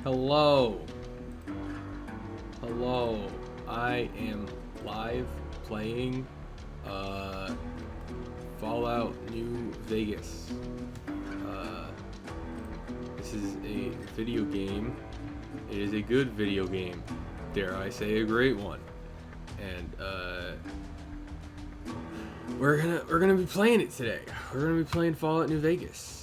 Hello. Hello. I am live playing Fallout New Vegas. This is a video game. It is a good video game. Dare I say a great one. And we're gonna be playing it today. We're gonna be playing Fallout New Vegas.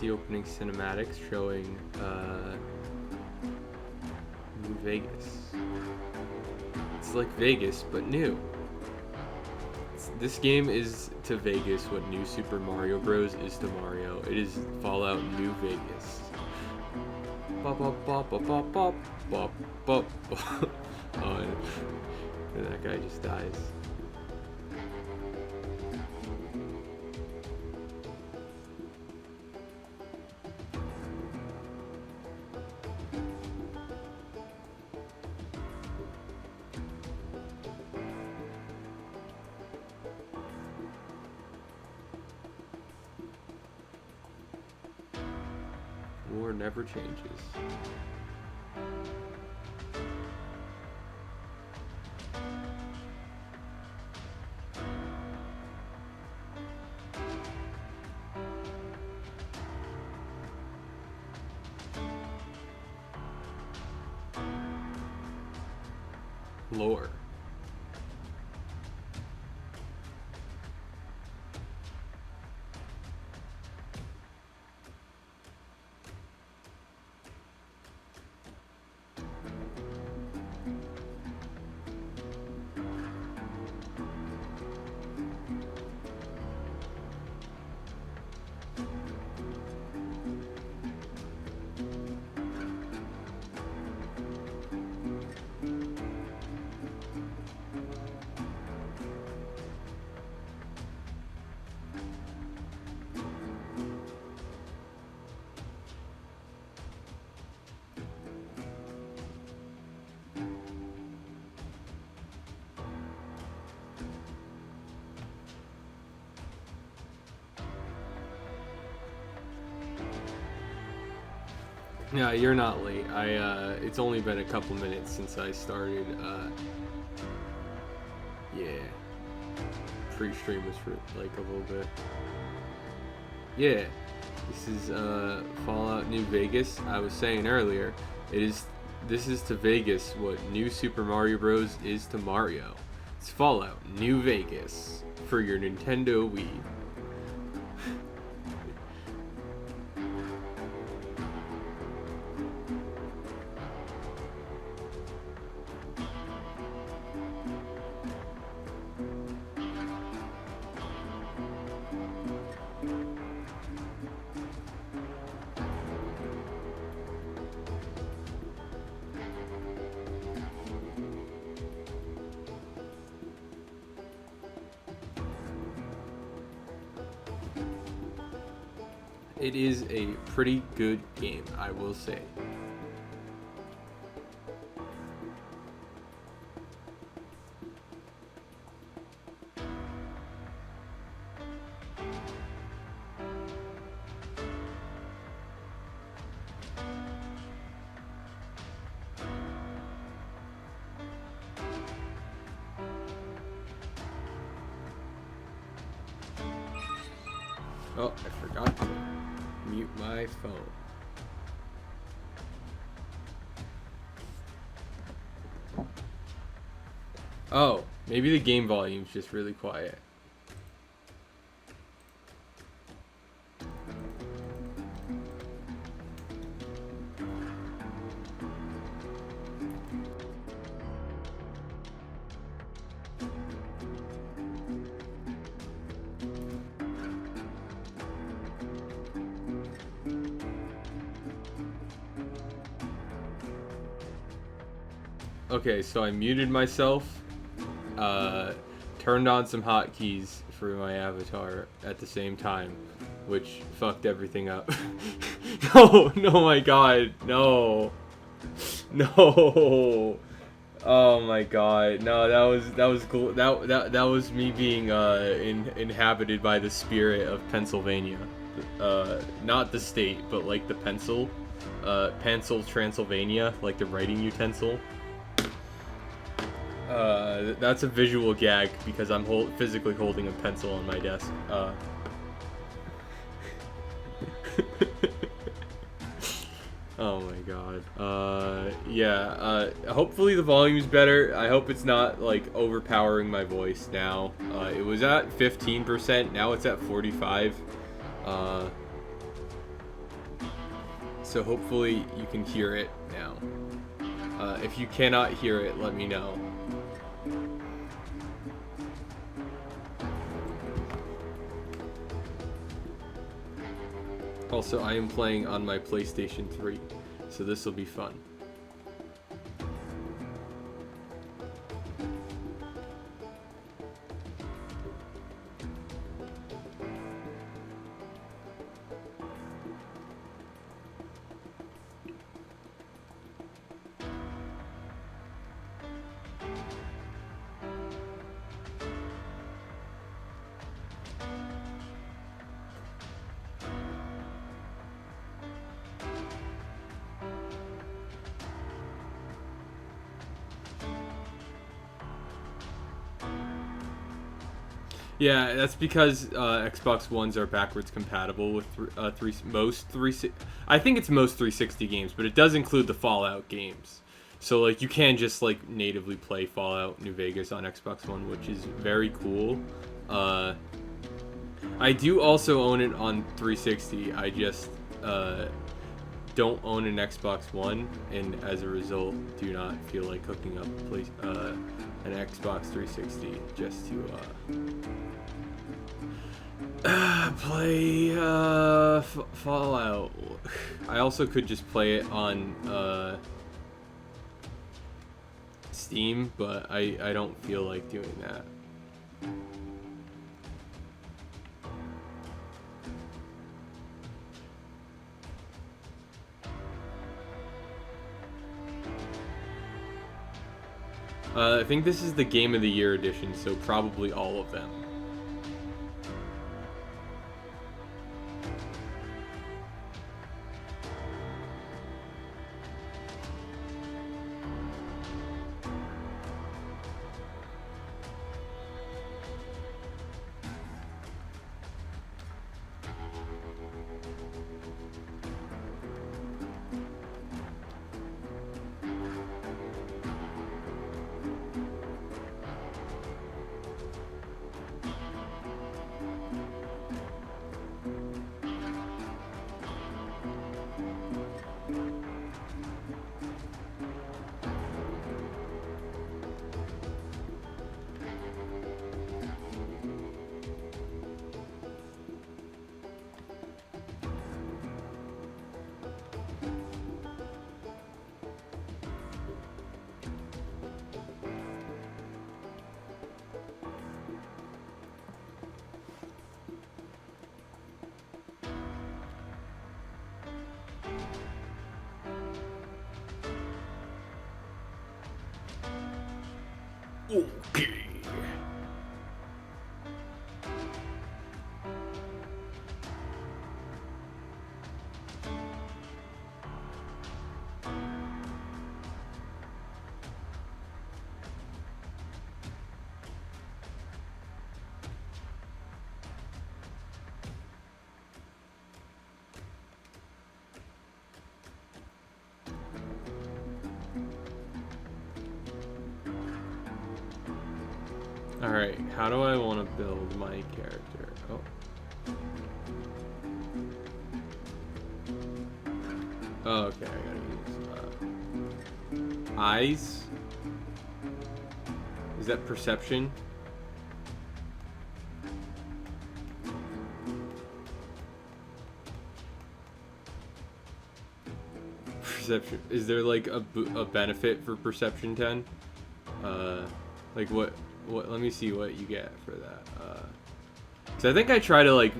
The opening cinematics showing New Vegas. It's like Vegas, but new. This game is to Vegas what New Super Mario Bros. Is to Mario. It is Fallout New Vegas. Bop bop bop bop bop bop bop bop. Oh, and that guy just dies. War never changes. Lore. Yeah, you're not late. It's only been a couple minutes since I started. Yeah. Pre-stream was for like a little bit. Yeah. This is Fallout New Vegas. I was saying earlier, this is to Vegas what New Super Mario Bros. Is to Mario. It's Fallout New Vegas for your Nintendo Wii. It is a pretty good game, I will say. Oh, I forgot to mute my phone. Oh, maybe the game volume's just really quiet. Okay, so I muted myself, turned on some hotkeys for my avatar at the same time, which fucked everything up. No, no, my god, no. No. Oh my god. No, that was me being inhabited by the spirit of Pennsylvania. Not the state, but like the pencil. Pencil Transylvania, like the writing utensil. That's a visual gag because I'm physically holding a pencil on my desk. Oh my god. Yeah, hopefully the volume's better. I hope it's not, like, overpowering my voice now. It was at 15%, now it's at 45. So hopefully you can hear it now. If you cannot hear it, let me know. Also, I am playing on my PlayStation 3, so this will be fun. Yeah, that's because Xbox Ones are backwards compatible with I think it's most 360 games, but it does include the Fallout games. So like you can just like natively play Fallout New Vegas on Xbox One, which is very cool. I do also own it on 360. I just don't own an Xbox One, and as a result, do not feel like hooking up an Xbox 360 just to play Fallout. I also could just play it on Steam, but I don't feel like doing that. I think this is the Game of the Year edition, so probably all of them. Okay. Alright, how do I want to build my character? Oh. Oh, okay, I gotta use eyes. Is that perception? perception? Is there like a benefit for perception 10? Like what? Let me see what you get for that. So I think I try to like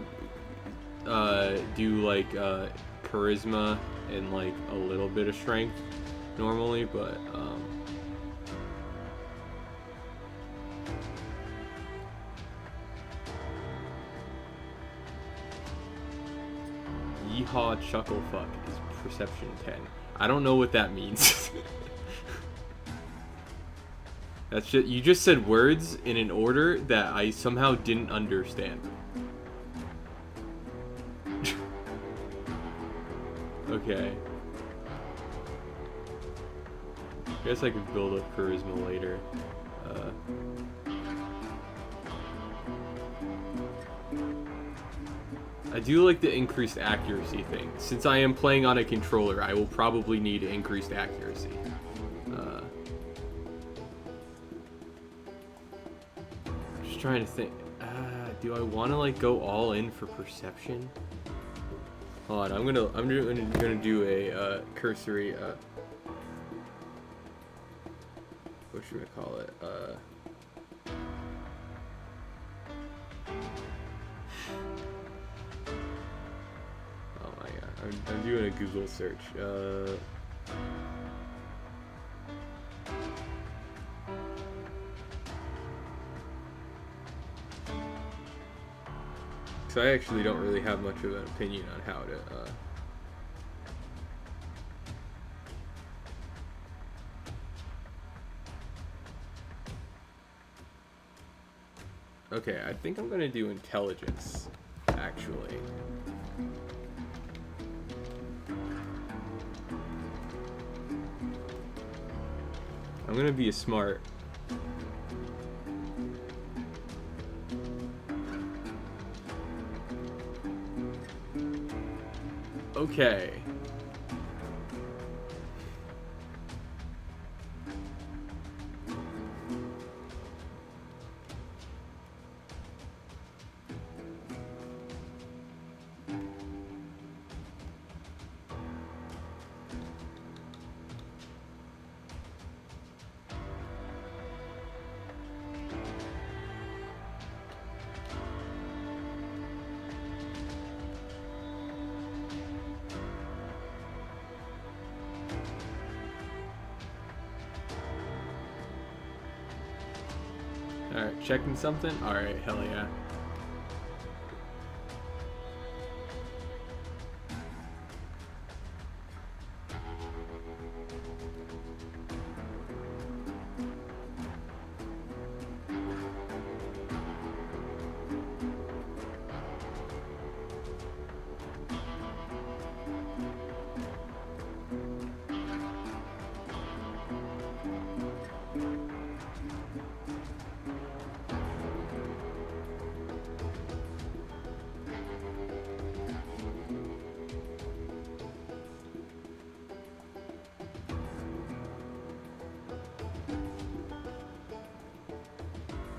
do like charisma and like a little bit of strength normally, but Yeehaw chuckle fuck is perception 10. I don't know what that means. That's just, you just said words in an order that I somehow didn't understand. Okay. I guess I could build up charisma later. I do like the increased accuracy thing. Since I am playing on a controller, I will probably need increased accuracy. Just trying to think. Do I want to like go all in for perception? Hold on, I'm gonna do a cursory. What should we call it? Oh my god, I'm doing a Google search. So I actually don't really have much of an opinion on how to. Okay, I think I'm gonna do intelligence, actually. I'm gonna be a smart. Okay. Alright, checking something? Alright, hell yeah.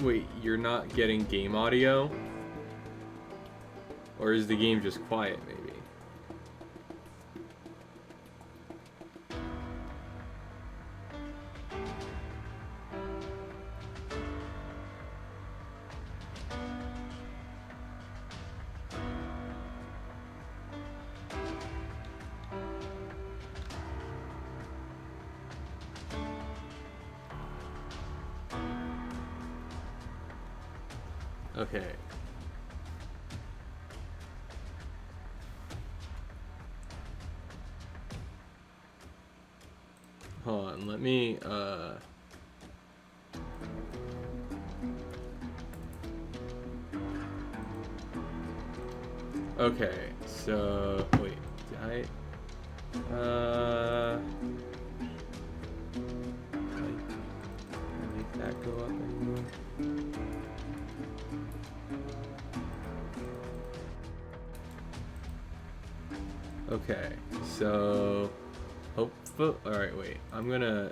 Wait, you're not getting game audio? Or is the game just quiet, maybe? Okay. Hold on, let me, okay, so, wait, did I, make that go up anymore? Okay, so hopefully, all right, wait, I'm gonna,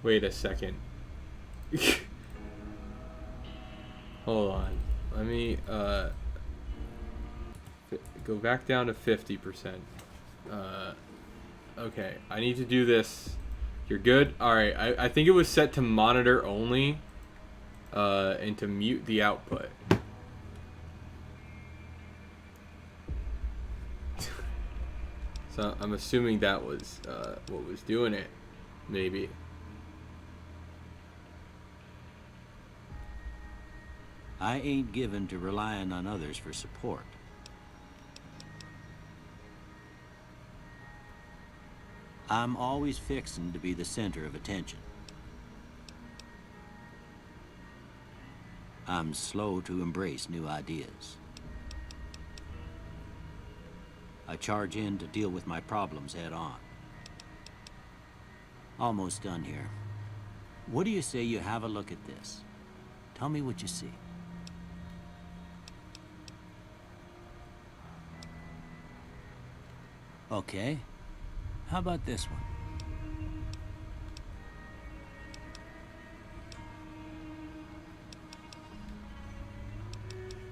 Wait a second. Hold on. Let me go back down to 50%. Okay, I need to do this. You're good? Alright, I think it was set to monitor only. And to mute the output. So I'm assuming that was what was doing it. Maybe. I ain't given to relying on others for support. I'm always fixing to be the center of attention. I'm slow to embrace new ideas. I charge in to deal with my problems head on. Almost done here. What do you say you have a look at this? Tell me what you see. Okay. How about this one?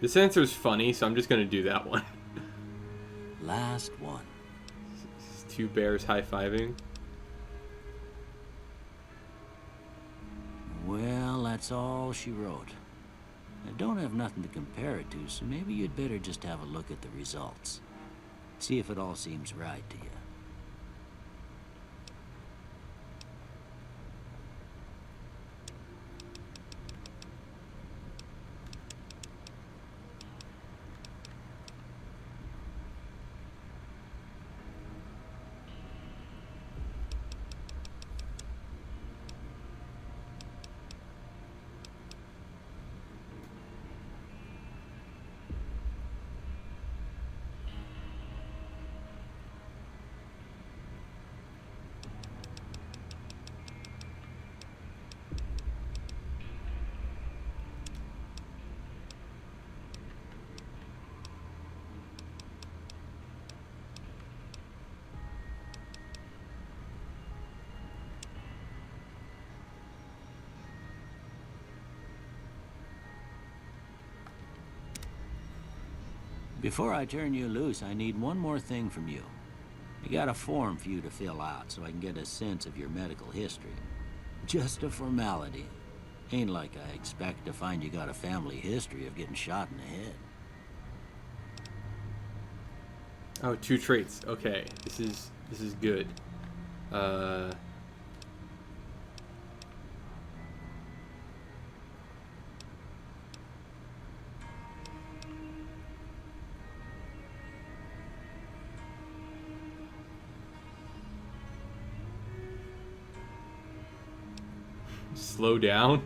This answer's funny, so I'm just gonna do that one. Last one. It's two bears high-fiving. Well, that's all she wrote. I don't have nothing to compare it to, so maybe you'd better just have a look at the results. See if it all seems right to you. Before I turn you loose, I need one more thing from you. I got a form for you to fill out so I can get a sense of your medical history. Just a formality. Ain't like I expect to find you got a family history of getting shot in the head. Oh, 2 traits. Okay, this is good. Slow down?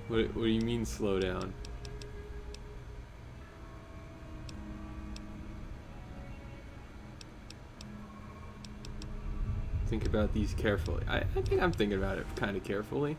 What do you mean slow down? Think about these carefully. I think I'm thinking about it kind of carefully.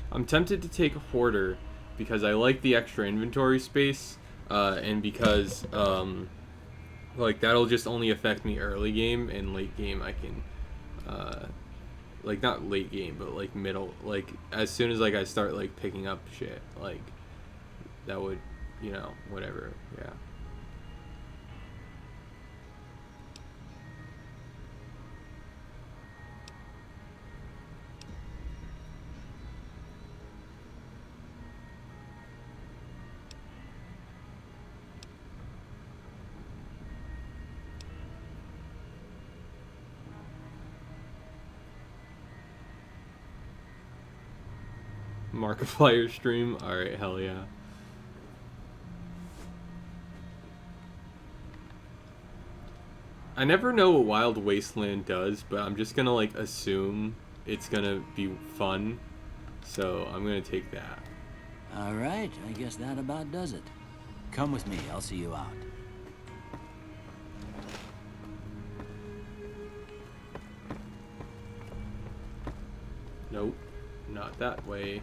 I'm tempted to take Hoarder because I like the extra inventory space, and because like that'll just only affect me early game, and late game I can like not late game but like middle, like as soon as like I start like picking up shit, like that would, you know, whatever. Yeah. Markiplier stream. Alright, hell yeah. I never know what Wild Wasteland does, but I'm just gonna like assume it's gonna be fun. So I'm gonna take that. All right, I guess that about does it. Come with me, I'll see you out. Nope, not that way.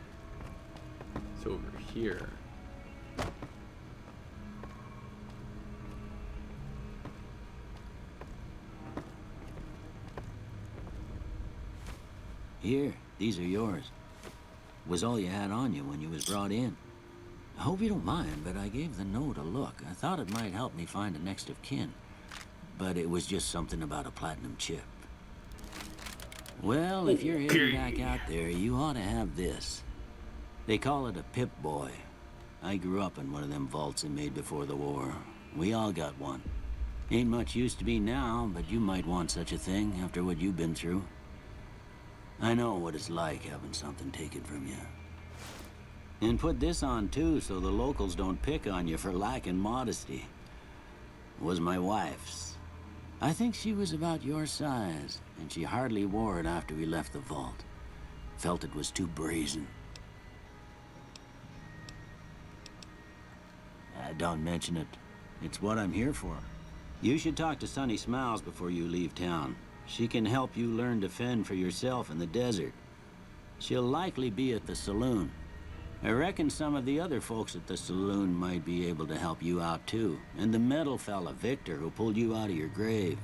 It's over here. Here, these are yours. Was all you had on you when you was brought in. I hope you don't mind, but I gave the note a look. I thought it might help me find a next of kin. But it was just something about a platinum chip. Well, if you're heading back out there, you ought to have this. They call it a Pip-Boy. I grew up in one of them vaults they made before the war. We all got one. Ain't much use to be now, but you might want such a thing after what you've been through. I know what it's like having something taken from you. And put this on too, so the locals don't pick on you for lacking modesty. It was my wife's. I think she was about your size, and she hardly wore it after we left the vault. Felt it was too brazen. Don't mention it. It's what I'm here for. You should talk to Sunny Smiles before you leave town. She can help you learn to fend for yourself in the desert. She'll likely be at the saloon. I reckon some of the other folks at the saloon might be able to help you out too. And the metal fella, Victor, who pulled you out of your grave.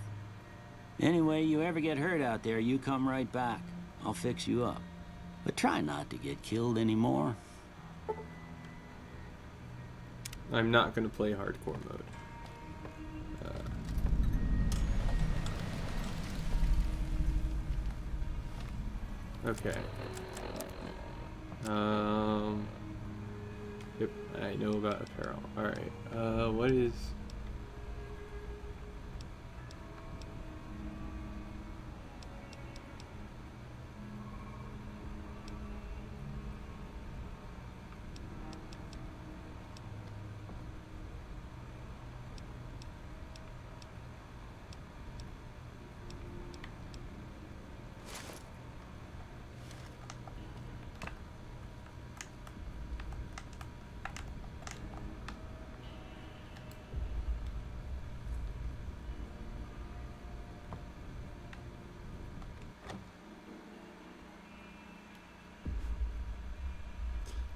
Anyway, you ever get hurt out there, you come right back. I'll fix you up. But try not to get killed anymore. I'm not gonna play hardcore mode. Okay. Yep, I know about apparel. Alright, what is...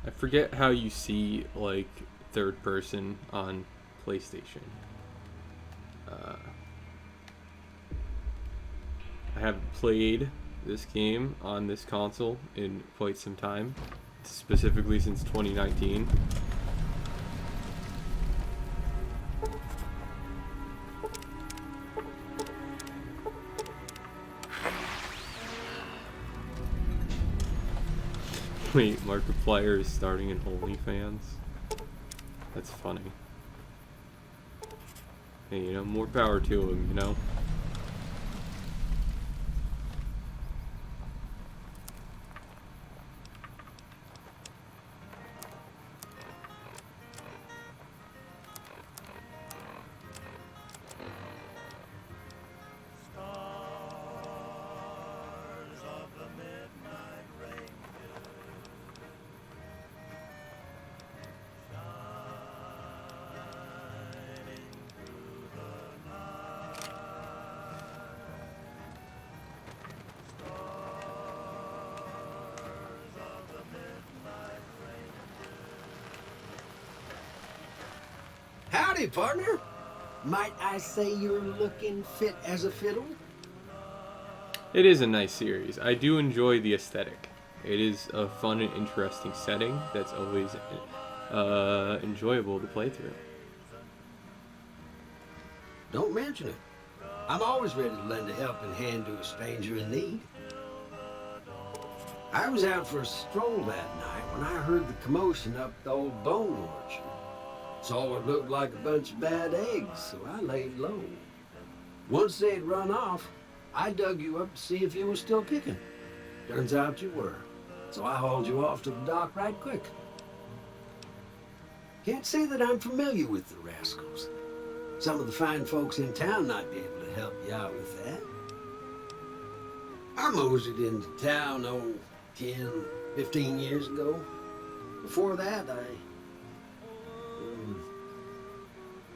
I forget how you see, like, third person on PlayStation. I haven't played this game on this console in quite some time, specifically since 2019. Wait, Markiplier is starting in OnlyFans? That's funny. Hey, you know, more power to him, you know? Howdy, partner. Might I say you're looking fit as a fiddle? It is a nice series. I do enjoy the aesthetic. It is a fun and interesting setting that's always enjoyable to play through. Don't mention it. I'm always ready to lend a helping hand to a stranger in need. I was out for a stroll that night when I heard the commotion up the old bone orchard. Saw what looked like a bunch of bad eggs, so I laid low. Once they'd run off, I dug you up to see if you were still kicking. Turns out you were, so I hauled you off to the dock right quick. Can't say that I'm familiar with the rascals. Some of the fine folks in town might be able to help you out with that. I moseyed into town, 10, 15 years ago. Before that,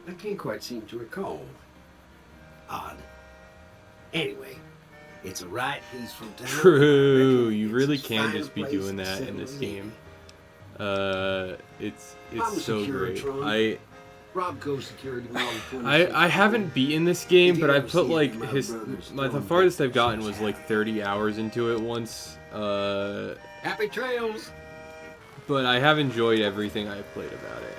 I can't quite seem to recall. Odd. Anyway, it's a right peaceful town. True, you It's really a can fine just be place doing to that in this settle game. It's I'm a so great. Securitron. Robco Security Model 26. I haven't beaten this game, If but you I ever put see like any of my his brothers the throwing farthest I've big gotten pictures was like 30 hours into it once. Happy trails! But I have enjoyed everything I've played about it.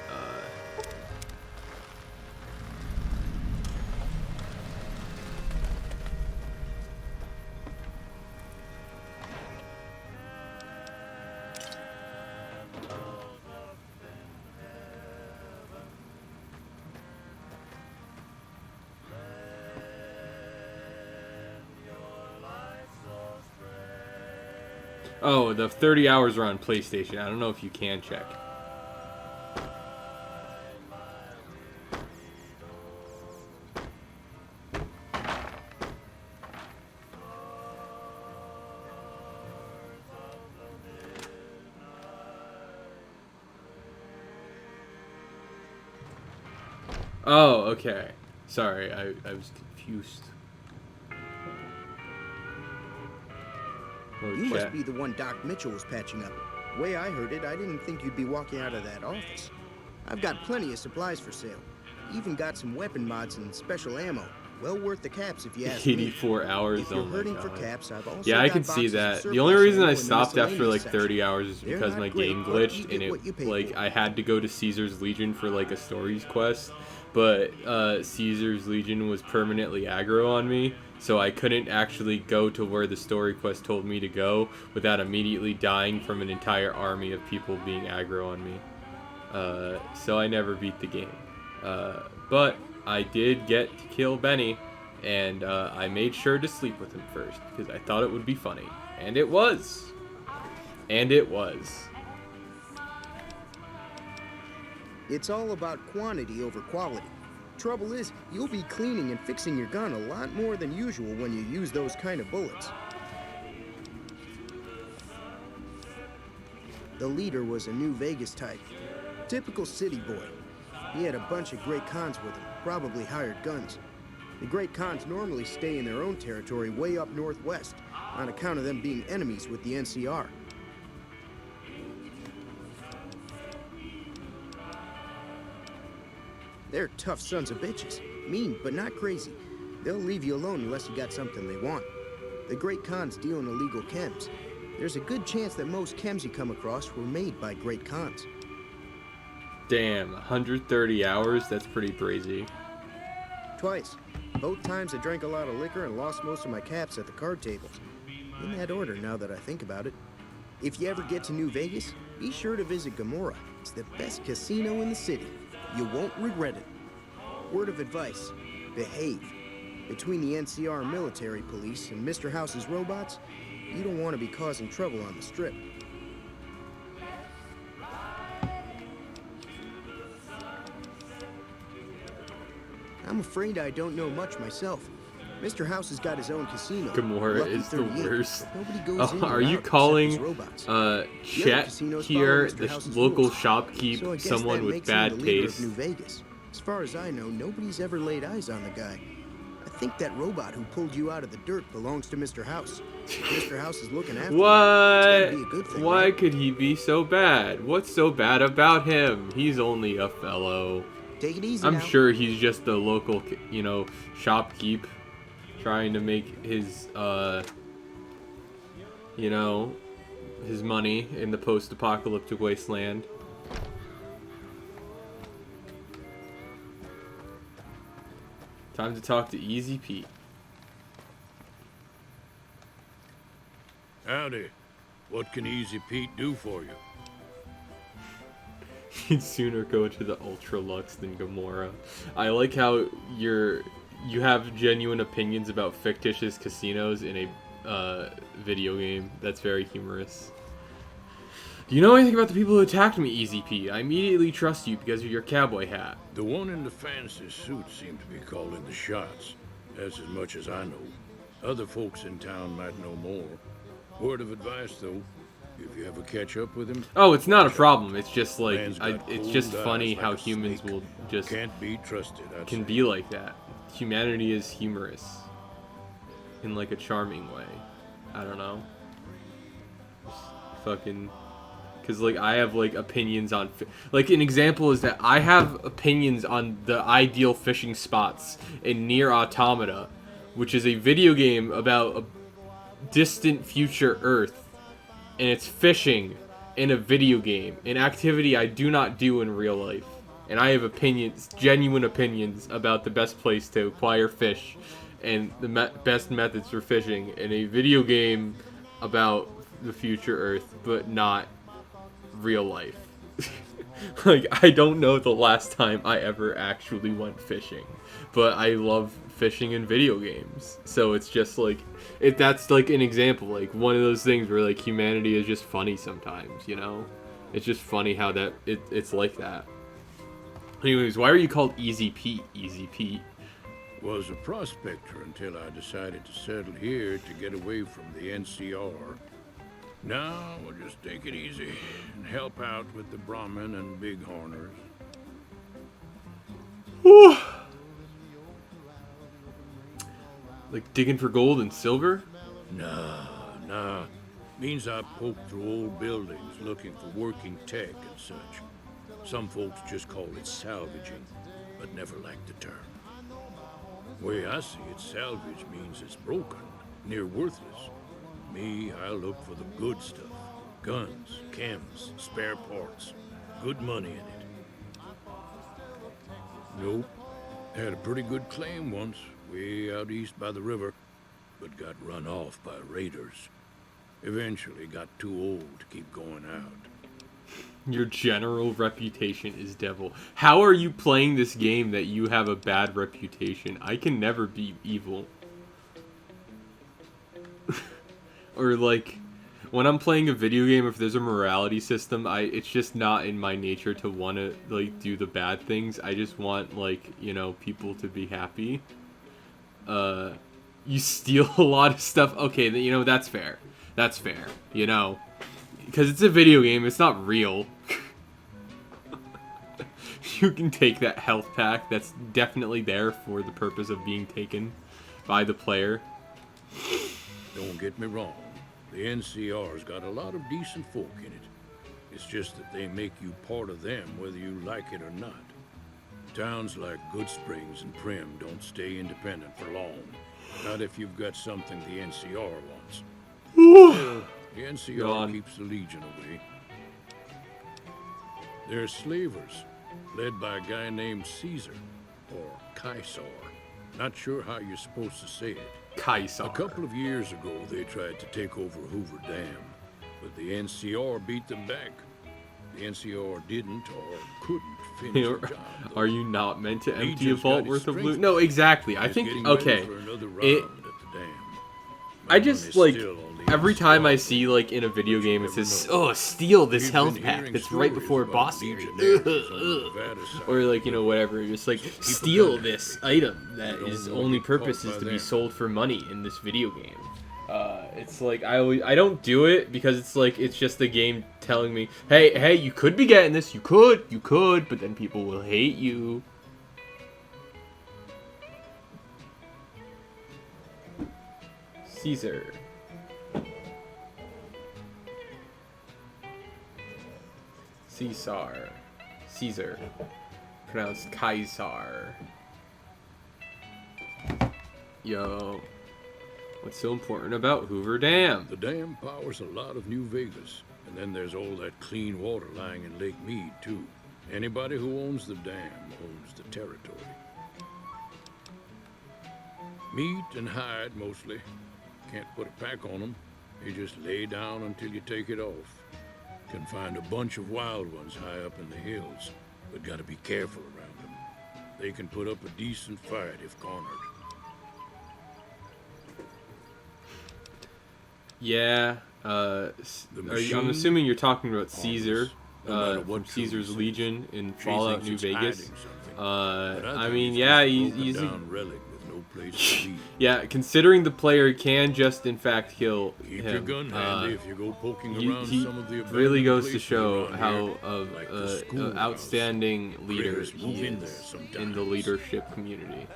Oh, the 30 hours are on PlayStation. I don't know if you can check. Oh, okay. Sorry, I was confused. You must be the one Doc Mitchell was patching up. Way I heard it, I didn't think you'd be walking out of that office. I've got plenty of supplies for sale. Even got some weapon mods and special ammo. Well worth the caps if you ask me. 84 hours. If you're Oh my hurting God. for caps, I've also Yeah, I got can see boxes of that. The surplus only reason ammo I in the stopped after miscellaneous like section. 30 hours is They're because not my great, game but glitched you and get what you it pay like for. I had to go to Caesar's Legion for like a stories quest, but Caesar's Legion was permanently aggro on me, so I couldn't actually go to where the story quest told me to go without immediately dying from an entire army of people being aggro on me. So I never beat the game. But I did get to kill Benny, and I made sure to sleep with him first because I thought it would be funny, and it was. And it was. It's all about quantity over quality. Trouble is, you'll be cleaning and fixing your gun a lot more than usual when you use those kind of bullets. The leader was a New Vegas type. Typical city boy. He had a bunch of Great Khans with him, probably hired guns. The Great Khans normally stay in their own territory way up northwest, on account of them being enemies with the NCR. They're tough sons of bitches. Mean, but not crazy. They'll leave you alone unless you got something they want. The Great Khans deal in illegal chems. There's a good chance that most chems you come across were made by Great Khans. Damn, 130 hours? That's pretty crazy. Twice. Both times I drank a lot of liquor and lost most of my caps at the card tables. In that order, now that I think about it. If you ever get to New Vegas, be sure to visit Gomorrah. It's the best casino in the city. You won't regret it. Word of advice, behave. Between the NCR military police and Mr. House's robots, you don't want to be causing trouble on the Strip. I'm afraid I don't know much myself. Mr. House has got his own casino. Gomorrah Lucky is the 38. worst. Nobody goes in or Are you out calling except his robots. Chet casinos here, follow Mr. the House's local rules. shopkeep, So I guess someone that with makes him bad the leader taste? of New Vegas. As far as I know, nobody's ever laid eyes on the guy. I think that robot who pulled you out of the dirt belongs to Mr. House. Mr. House is looking after you. It's gotta be a good thing, Why right? could he be so bad? What's so bad about him? He's only a fellow. Take it easy I'm now. sure he's just the local, shopkeep trying to make his, his money in the post-apocalyptic wasteland. Time to talk to Easy Pete. Howdy. What can Easy Pete do for you? He'd sooner go to the Ultra Lux than Gomorrah. I like how you have genuine opinions about fictitious casinos in a video game. That's very humorous. Do you know anything about the people who attacked me, Easy Pete? I immediately trust you because of your cowboy hat. The one in the fancy suit seemed to be calling the shots. That's as much as I know. Other folks in town might know more. Word of advice, though, If you ever catch up with him, Oh, it's not a problem. It's just like man's got it's cold just eyes funny like how a humans snake. will just Can't be trusted. can be like that. Humanity is humorous in like a charming way. I don't know. Just fucking cuz like I have like opinions on like an example is that I have opinions on the ideal fishing spots in Near Automata, which is a video game about a distant future Earth, and it's fishing in a video game, an activity I do not do in real life. And I have opinions, genuine opinions, about the best place to acquire fish and the best methods for fishing in a video game about the future Earth, but not real life. Like, I don't know the last time I ever actually went fishing, but I love fishing in video games. So it's just like, that's like an example, like one of those things where like humanity is just funny sometimes, you know? It's just funny how that it's like that. Anyways, why are you called Easy Pete? Easy Pete. Was a prospector until I decided to settle here to get away from the NCR. Now we'll just take it easy and help out with the Brahmin and Bighorners. Like digging for gold and silver? Nah. Means I poke through old buildings looking for working tech and such. Some folks just call it salvaging, but never liked the term. Way I see it, salvage means it's broken, near worthless. Me, I look for the good stuff. Guns, chems, spare parts. Good money in it. Nope. Had a pretty good claim once, way out east by the river, but got run off by raiders. Eventually got too old to keep going out. Your general reputation is devil. How are you playing this game that you have a bad reputation? I can never be evil. Or like, when I'm playing a video game, if there's a morality system, it's just not in my nature to want to like do the bad things. I just want like, you know, people to be happy. You steal a lot of stuff. Okay, you know, that's fair. That's fair, you know. Because it's a video game, it's not real. You can take that health pack that's definitely there for the purpose of being taken by the player. Don't get me wrong. The NCR's got a lot of decent folk in it. It's just that they make you part of them whether you like it or not. Towns like Good Springs and Prim don't stay independent for long. Not if you've got something the NCR wants. Still, the NCR keeps the Legion away. They're slavers, led by a guy named Caesar, or Caesar. Not sure how you're supposed to say it. Caesar. A couple of years ago, they tried to take over Hoover Dam, but the NCR beat them back. The NCR didn't or couldn't finish the job. Are you not meant to empty a Legion's vault got worth of its loot? strength. No, exactly. I He's think, getting ready okay. for another round It, at the dam. I just, money's like, still on the every NCR. time I see, like, in a video game, it says, oh, steal this We've health been pack hearing that's right stories before about boss area. legionaries on the Nevada side. Or, like, you know, whatever. Just, like, steal this item that is only purpose is to be sold for money in this video game. It's like, I don't do it because it's like, it's just the game telling me, hey, you could be getting this, you could, but then people will hate you. Caesar. Caesar. Pronounced Kaiser. Yo. What's so important about Hoover Dam? The dam powers a lot of New Vegas, and then there's all that clean water lying in Lake Mead, too. Anybody who owns the dam owns the territory. Meat and hide, mostly. Can't put a pack on them. You just lay down until you take it off. Can find a bunch of wild ones high up in the hills, but gotta be careful around them. They can put up a decent fight if cornered. Yeah, I'm assuming you're talking about Caesar, from Caesar's Legion in Fallout New Vegas. I mean, yeah, he's relic with no no place to be. Yeah, considering the player can just in fact kill Keep him, your gun handy if you go poking around he some of the really abandoned goes to places show around how here, like the schoolhouse. outstanding leader Critters he move in there is in the sometimes. leadership community.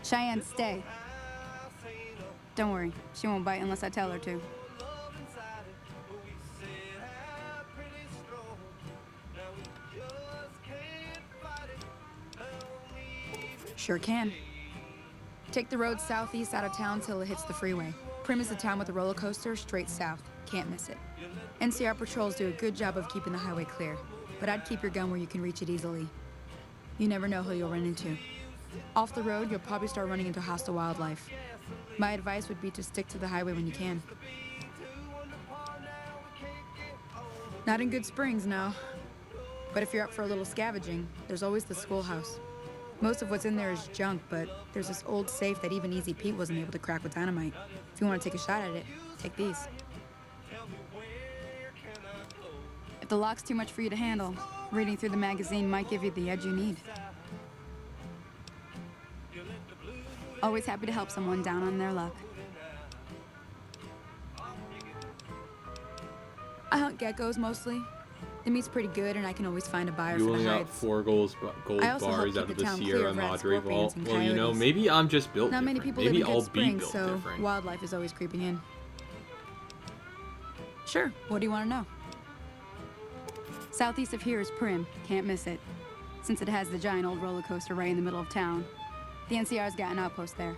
Cheyenne, stay. Don't worry, she won't bite unless I tell her to. Sure can. Take the road southeast out of town till it hits the freeway. Prim is the town with a roller coaster straight south. Can't miss it. NCR patrols do a good job of keeping the highway clear, but I'd keep your gun where you can reach it easily. You never know who you'll run into. Off the road, you'll probably start running into hostile wildlife. My advice would be to stick to the highway when you can. Not in Good Springs, no. But if you're up for a little scavenging, there's always the schoolhouse. Most of what's in there is junk, but there's this old safe that even Easy Pete wasn't able to crack with dynamite. If you want to take a shot at it, take these. If the lock's too much for you to handle, reading through the magazine might give you the edge you need. Always happy to help someone down on their luck. I hunt geckos mostly. The meat's pretty good, and I can always find a buyer You for only the got hides. 4 gold I also help bars keep out of the the town clear Sierra of rats, Madre scorpions, vault. and Well, you know, coyotes. maybe I'm just built Not many different. people Maybe live in I'll Good be Springs, built so different. wildlife is always creeping in. Sure, what do you want to know? Southeast of here is Prim. Can't miss it. Since it has the giant old roller coaster right in the middle of town. The NCR's got an outpost there.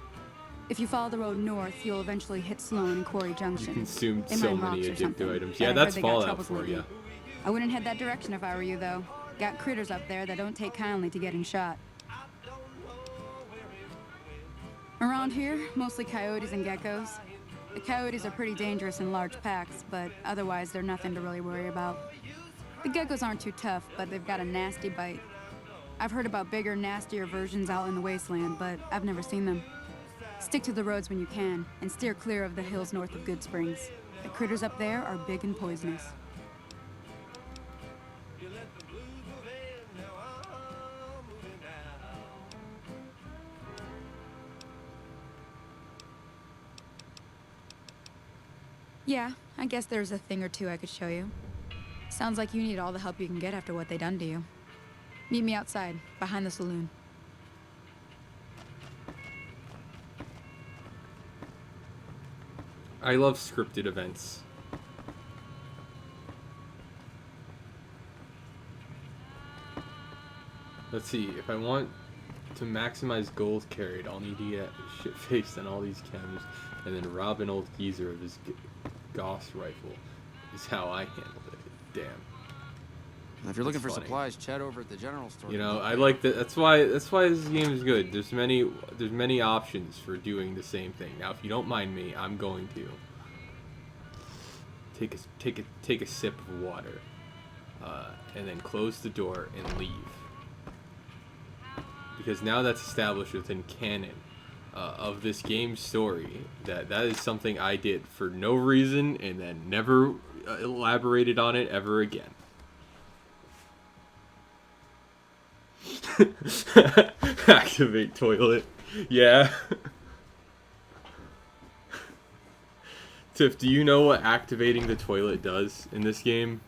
If you follow the road north, you'll eventually hit Sloan and Quarry Junction. You consumed They so mine many rocks or addictive something, items. but Yeah, I that's heard they got Fallout troubles for lately. you. I wouldn't head that direction if I were you, though. Got critters up there that don't take kindly to getting shot. Around here, mostly coyotes and geckos. The coyotes are pretty dangerous in large packs, but otherwise they're nothing to really worry about. The geckos aren't too tough, but they've got a nasty bite. I've heard about bigger, nastier versions out in the wasteland, but I've never seen them. Stick to the roads when you can, and steer clear of the hills north of Good Springs. The critters up there are big and poisonous. Yeah, I guess there's a thing or two I could show you. Sounds like you need all the help you can get after what they done to you. Meet me outside, behind the saloon. I love scripted events. Let's see, if I want to maximize gold carried, I'll need to get shit-faced on all these chems and then rob an old geezer of his Gauss rifle is how I handled it. Damn. If you're looking That's for funny. supplies, chat over at the general store. You know, I like that. That's why this game is good. There's many options for doing the same thing. Now, if you don't mind me, I'm going to take a sip of water, and then close the door and leave. Because now that's established within canon of this game's story that is something I did for no reason and then never elaborated on it ever again. Activate toilet. Yeah. Tiff, do you know what activating the toilet does in this game?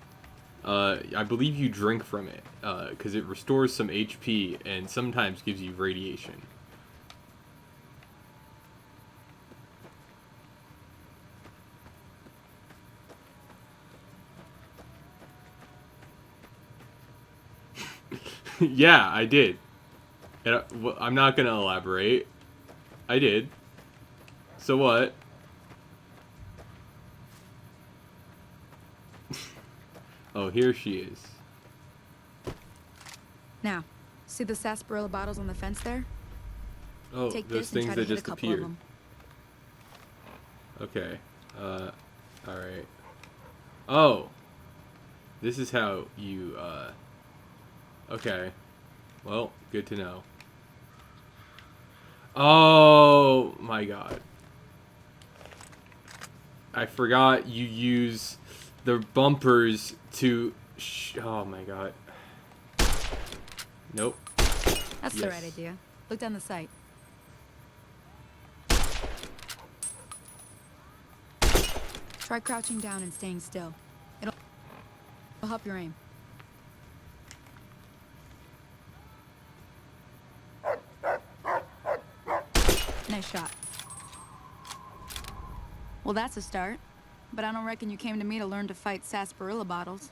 I believe you drink from it, because it restores some HP and sometimes gives you radiation. Yeah, I did. And I'm not gonna elaborate. I did. So what? Oh, here she is. Now, see the sarsaparilla bottles on the fence there? Oh, Take those this and things try to that hit a just couple of appeared. them. Okay. Alright. Oh. This is how you, okay. Well, good to know. Oh, my God. I forgot you use the bumpers to... oh my god. Nope. That's the right idea. Look down the sight. Try crouching down and staying still. It'll help your aim. Nice shot. Well, that's a start. But I don't reckon you came to me to learn to fight sarsaparilla bottles.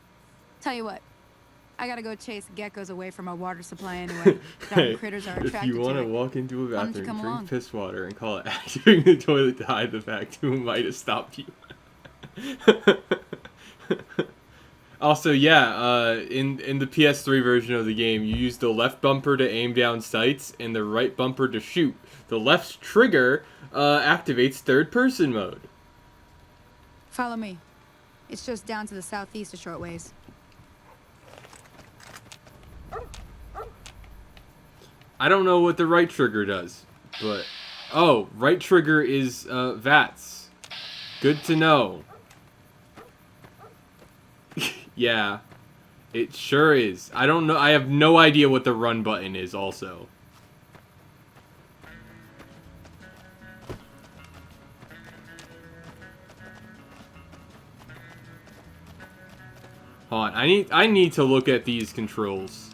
Tell you what, I gotta go chase geckos away from our water supply anyway. Darn critters are attracted to it. If you want to walk into a Why don't you bathroom, come drink along? piss water, and call it activating the toilet to hide the fact who might have stopped you. Also, yeah, in the PS3 version of the game, you use the left bumper to aim down sights and the right bumper to shoot. The left trigger activates third-person mode. Follow me. It's just down to the southeast a short ways. I don't know what the right trigger does, but... oh, right trigger is VATS. Good to know. Yeah, it sure is. I don't know. I have no idea what the run button is also. Hold on. I need to look at these controls.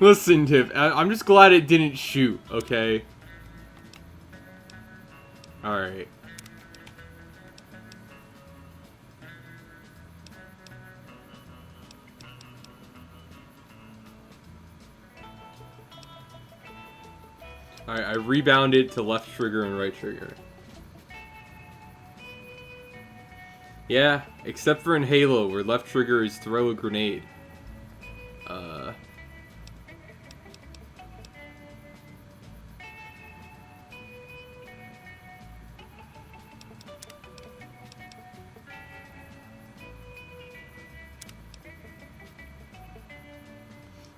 Listen, Tiff, I'm just glad it didn't shoot, okay? Alright. Alright, I rebounded to left trigger and right trigger. Yeah, except for in Halo, where left trigger is throw a grenade.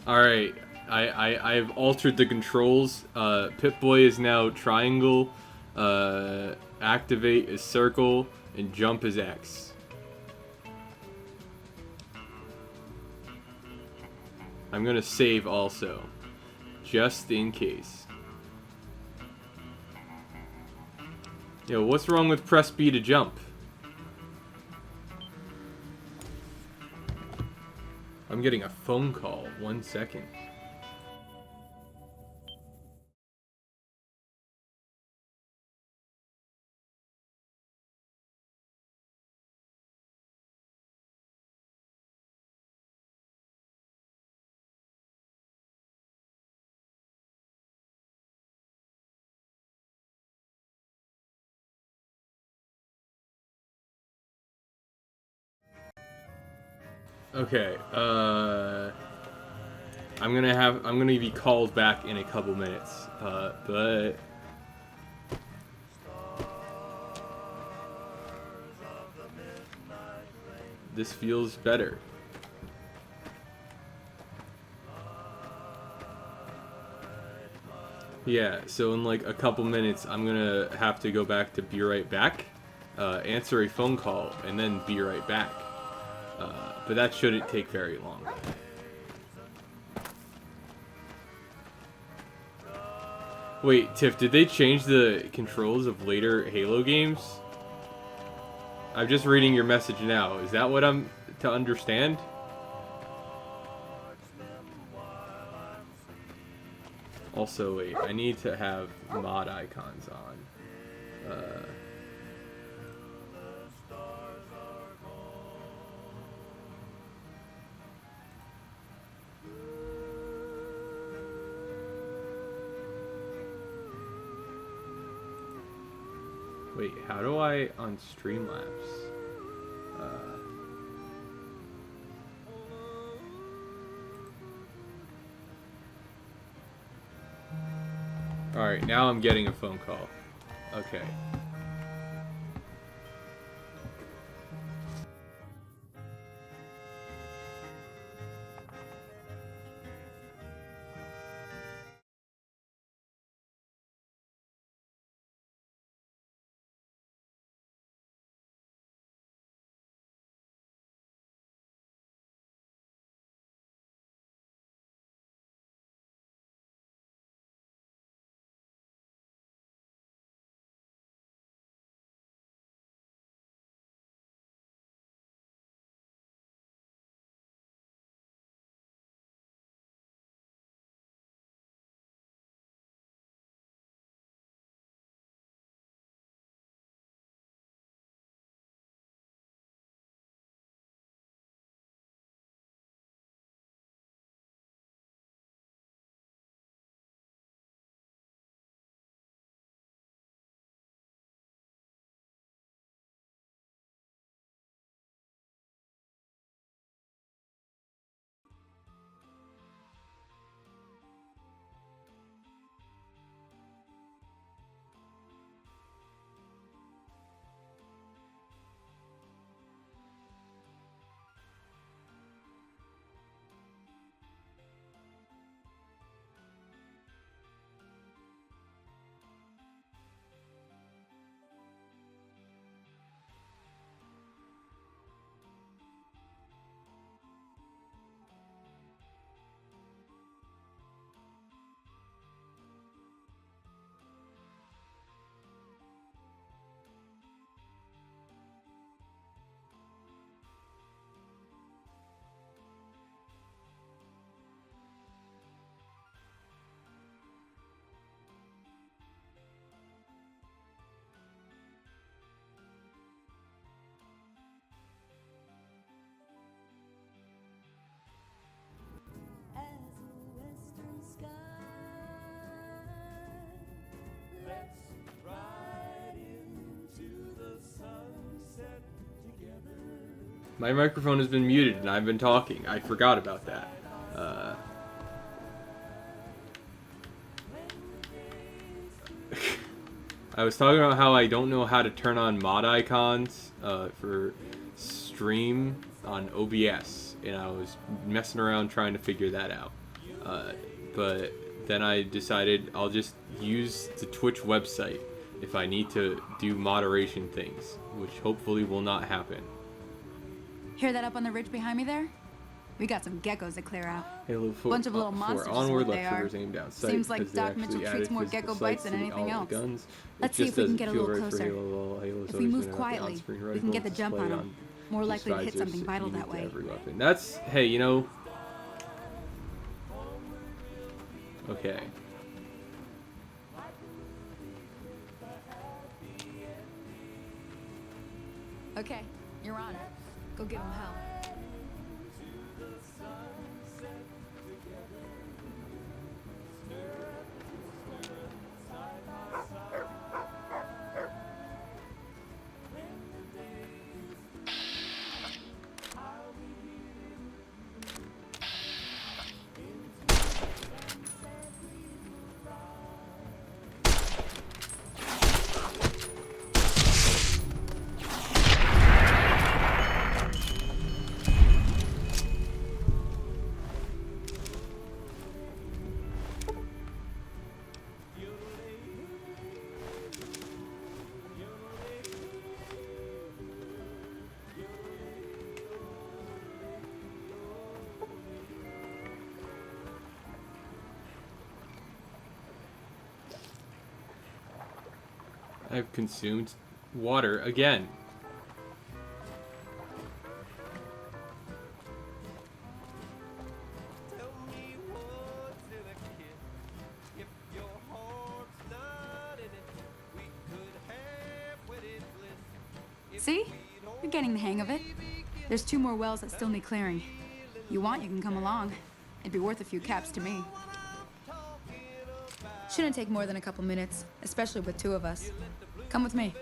Alright, I've altered the controls. Pip-Boy is now triangle, activate is circle, and jump is X. I'm gonna save also, just in case. Yo, what's wrong with press B to jump? I'm getting a phone call. 1 second. Okay, I'm gonna be called back in a couple minutes, but this feels better. Yeah, so in like a couple minutes, I'm gonna have to go back to be right back, answer a phone call, and then be right back. But that shouldn't take very long. Wait, Tiff, did they change the controls of later Halo games? I'm just reading your message now. Is that what I'm to understand? Also, wait, I need to have mod icons on. Wait, how do I on Streamlabs? Alright, now I'm getting a phone call. Okay. My microphone has been muted and I've been talking. I forgot about that. I was talking about how I don't know how to turn on mod icons for stream on OBS, and I was messing around trying to figure that out. But then I decided I'll just use the Twitch website if I need to do moderation things, which hopefully will not happen. Hear that up on the ridge behind me there? We got some geckos to clear out. Halo 4, Bunch of little monsters is onward, what they left are. triggers aimed down sight. Seems like because they Doc actually Mitchell added treats more physical gecko sights bites than to anything all the else. guns. Let's It see just if we can doesn't get a feel little right for closer. Halo's If we always move been about the quietly, on-screen we can rifles get the jump on displayed them. More each likely to hit visor something vital unique that to way. every weapon. That's, hey, you know. Okay. Okay, you're on. Go give him hell. I've consumed water again. See? You're getting the hang of it. There's 2 more wells that still need clearing. You want, you can come along. It'd be worth a few caps to me. Shouldn't take more than a couple minutes, especially with 2 of us. Come with me.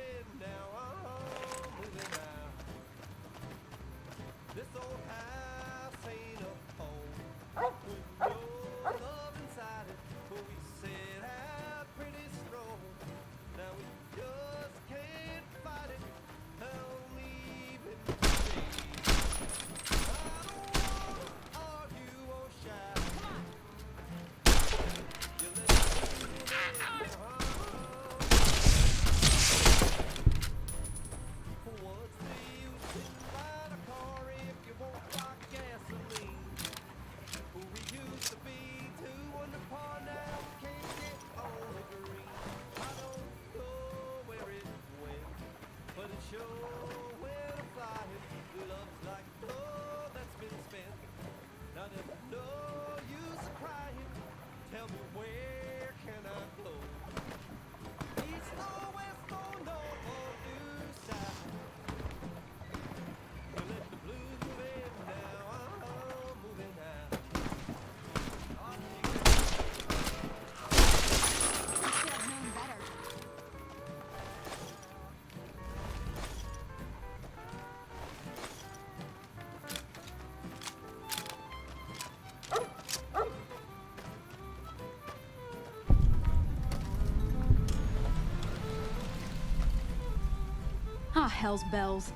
Ah, hell's bells.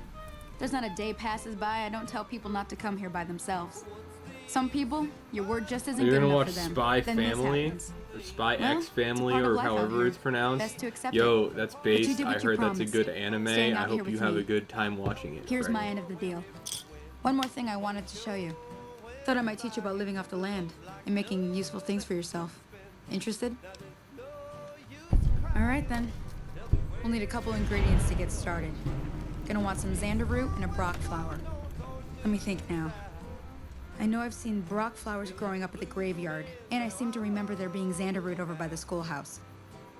There's not a day passes by I don't tell people not to come here by themselves. Some people, your word just isn't You're good gonna enough watch for them. Spy Then this Family happens. or Spy Well, X it's Family part of or life out however here. it's pronounced. Best to accept Yo, it. that's But you based. did I what you heard that's a promised, good anime. staying I out here hope you with have me. a good time watching it. Here's Freddy. my end of the deal. One more thing I wanted to show you. Thought I might teach you about living off the land and making useful things for yourself. Interested? All right then. We'll need a couple ingredients to get started. Gonna want some xander root and a brock flower. Let me think now. I know I've seen brock flowers growing up at the graveyard, and I seem to remember there being xander root over by the schoolhouse.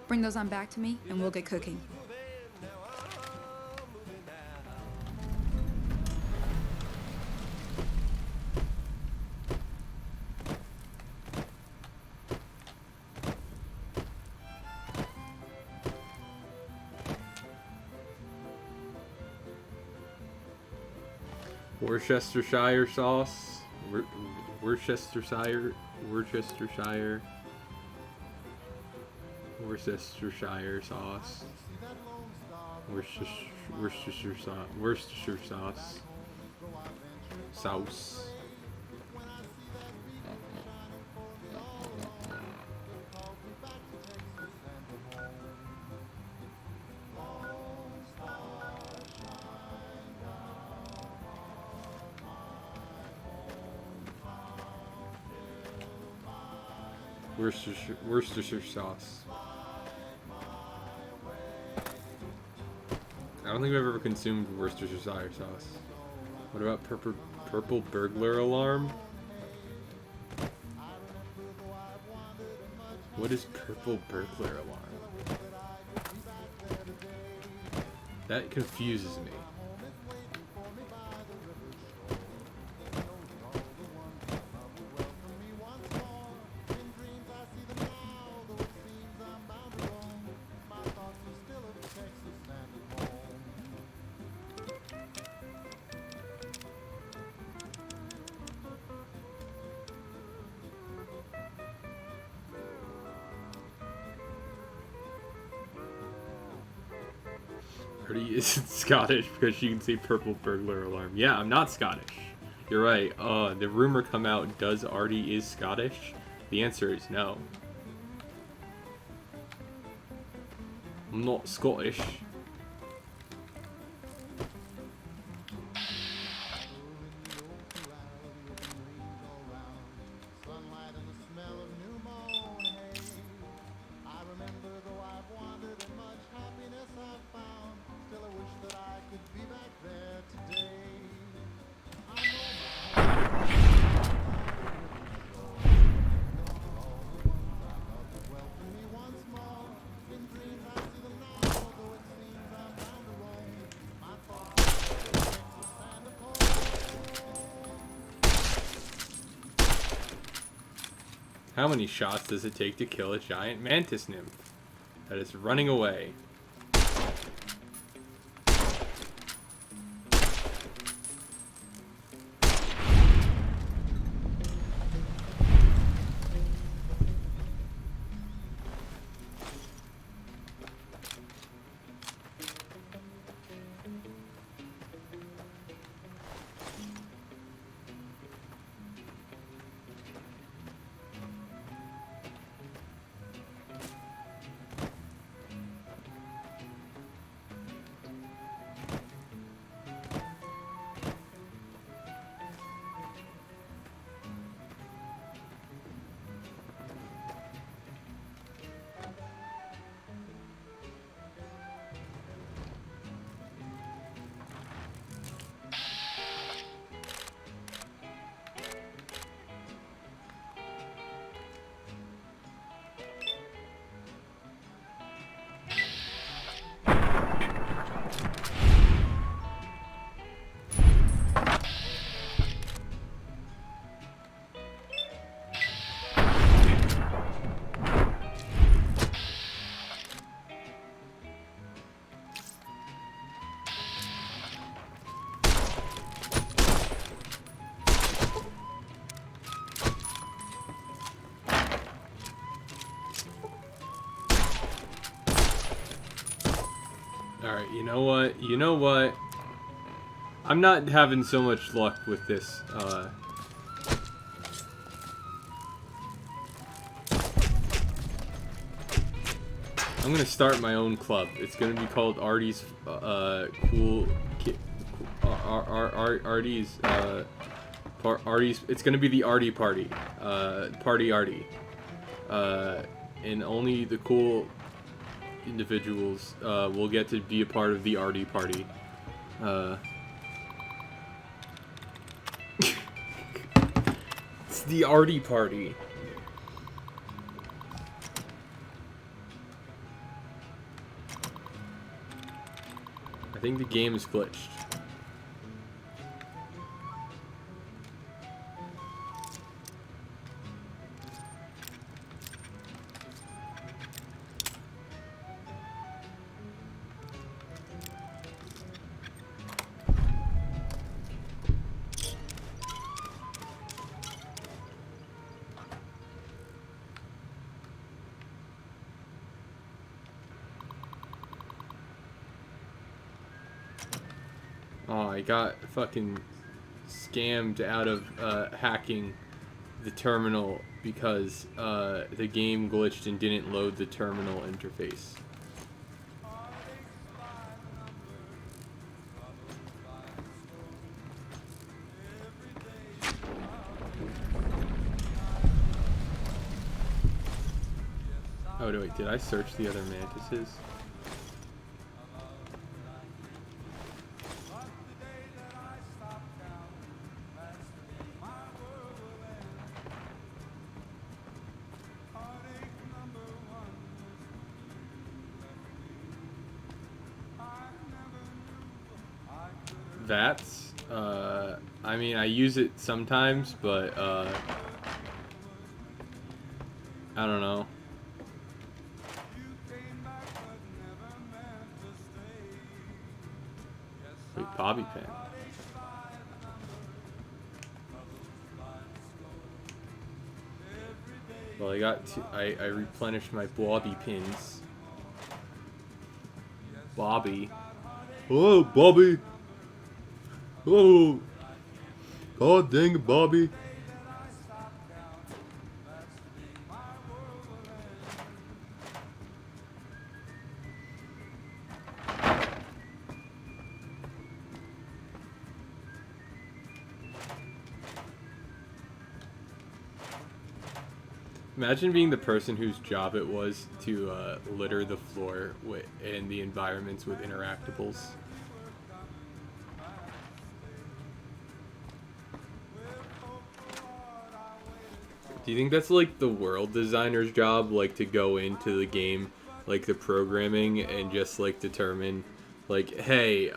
Bring those on back to me, and we'll get cooking. Worcestershire sauce. Worcestershire sauce. Worcestershire sauce. Sauce. Worcestershire sauce. I don't think I've ever consumed Worcestershire sauce. What about purple burglar alarm? What is purple burglar alarm? That confuses me. Pretty isn't Scottish because you can say purple burglar alarm. Yeah, I'm not Scottish. You're right. The rumor come out, does Artie is Scottish? The answer is no. I'm not Scottish. How many shots does it take to kill a giant mantis nymph that is running away? Alright, you know what? You know what? I'm not having so much luck with this. I'm gonna start my own club. It's gonna be called Artie's Cool Artie's Artie's. It's gonna be the Artie Party. Party Artie. And only the cool individuals will get to be a part of the Artie Party. It's the Artie Party. I think the game is glitched. Oh, I got fucking scammed out of hacking the terminal because the game glitched and didn't load the terminal interface. Oh, wait, did I search the other mantises? Vats? I mean, I use it sometimes, but, I don't know. Wait, bobby pin. Well, I got I replenished my bobby pins. Bobby. Oh, Bobby. Oh. God dang it, Bobby. Imagine being the person whose job it was to litter the floor and the environments with interactables. Do you think that's like the world designer's job, like to go into the game, like the programming, and just like determine, like, hey,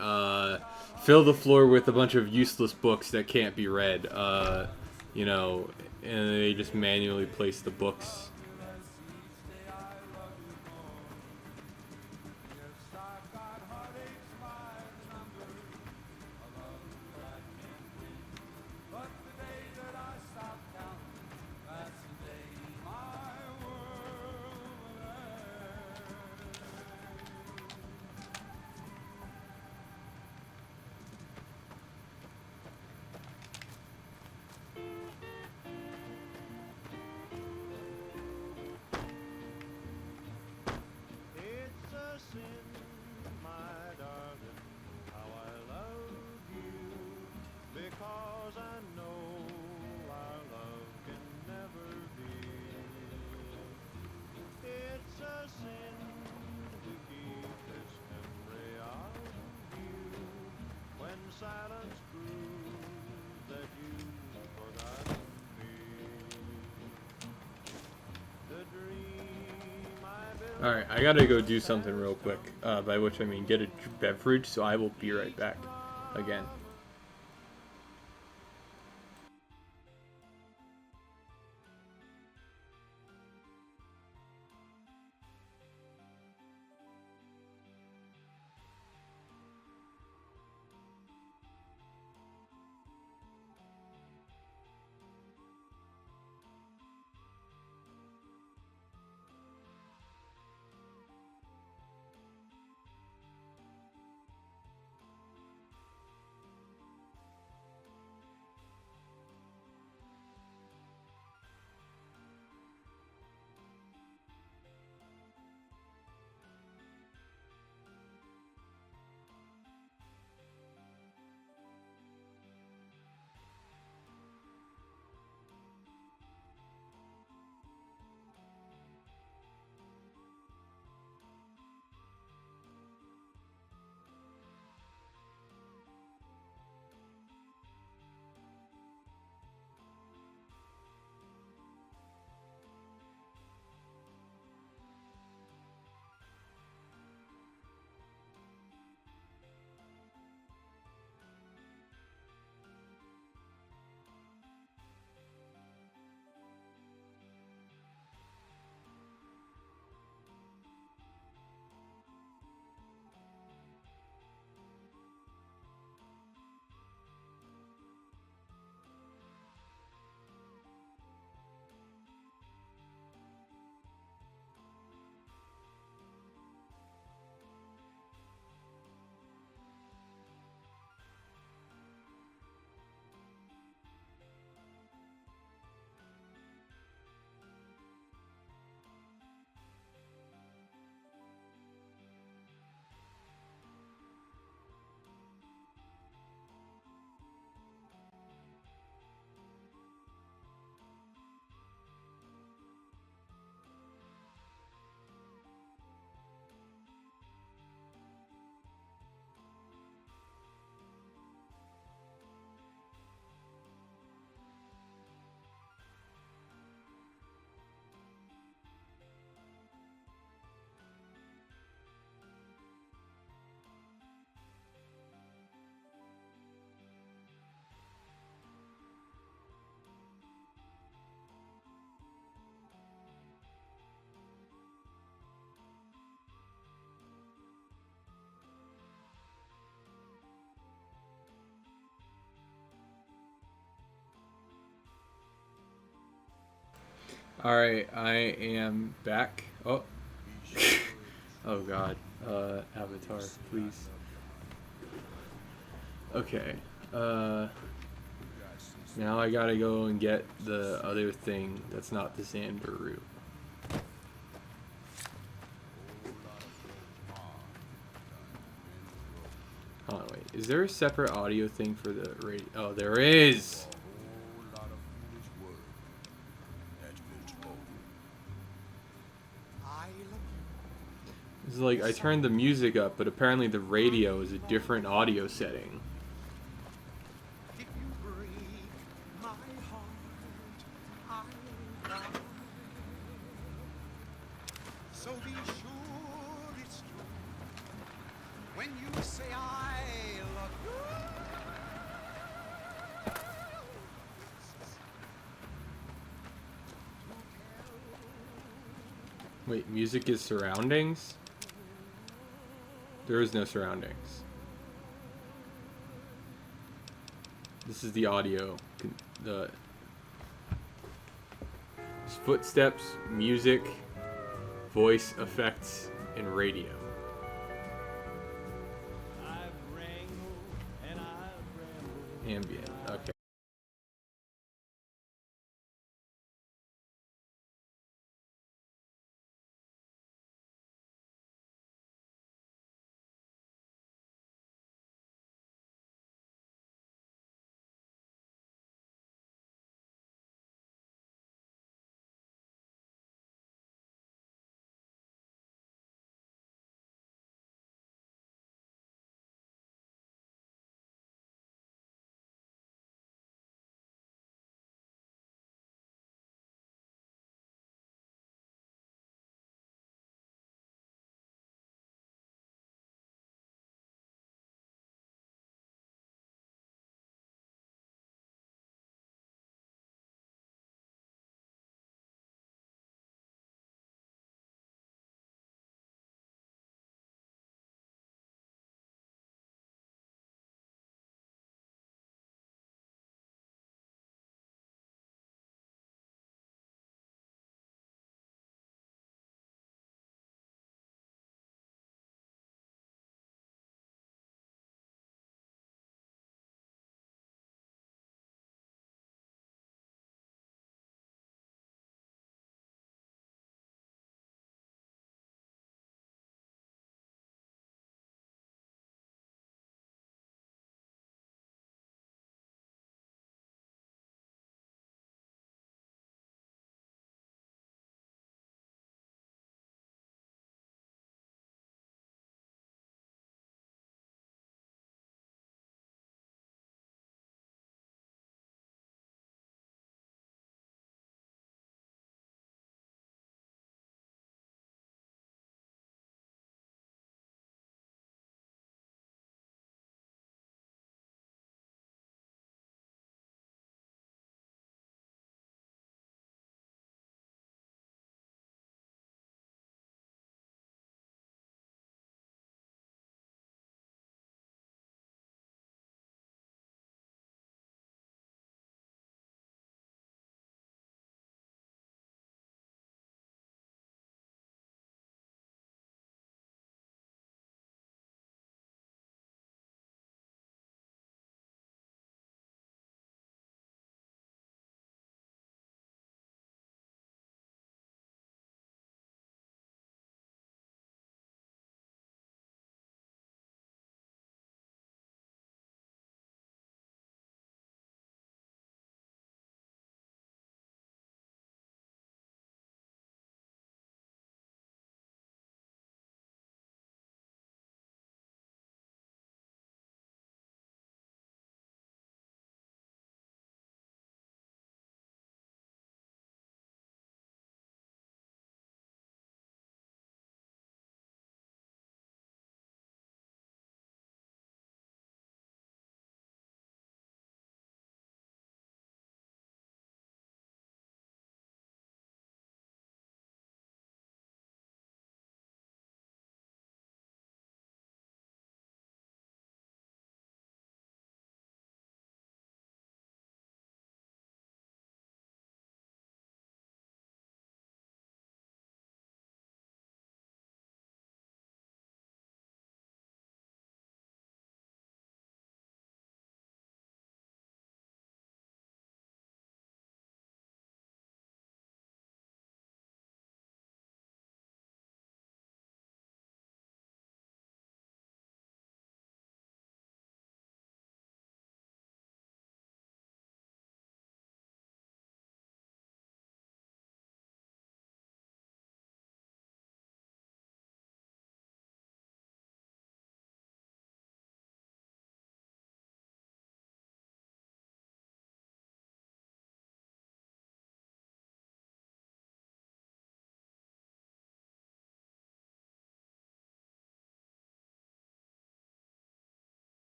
fill the floor with a bunch of useless books that can't be read, you know, and they just manually place the books. Alright, I gotta go do something real quick, by which I mean get a beverage, so I will be right back again. Alright, I am back. Oh. Oh god. Avatar, please. Okay. Now I gotta go and get the other thing that's not the Zanbaru. Hold on, wait. Is there a separate audio thing for the radio? Oh, there is! It's like I turned the music up, but apparently the radio is a different audio setting. So be sure it's true when you say I love you. Wait, music is surroundings? There is no surroundings. This is the audio. The footsteps, music, voice effects, and radio. Ambient. Okay.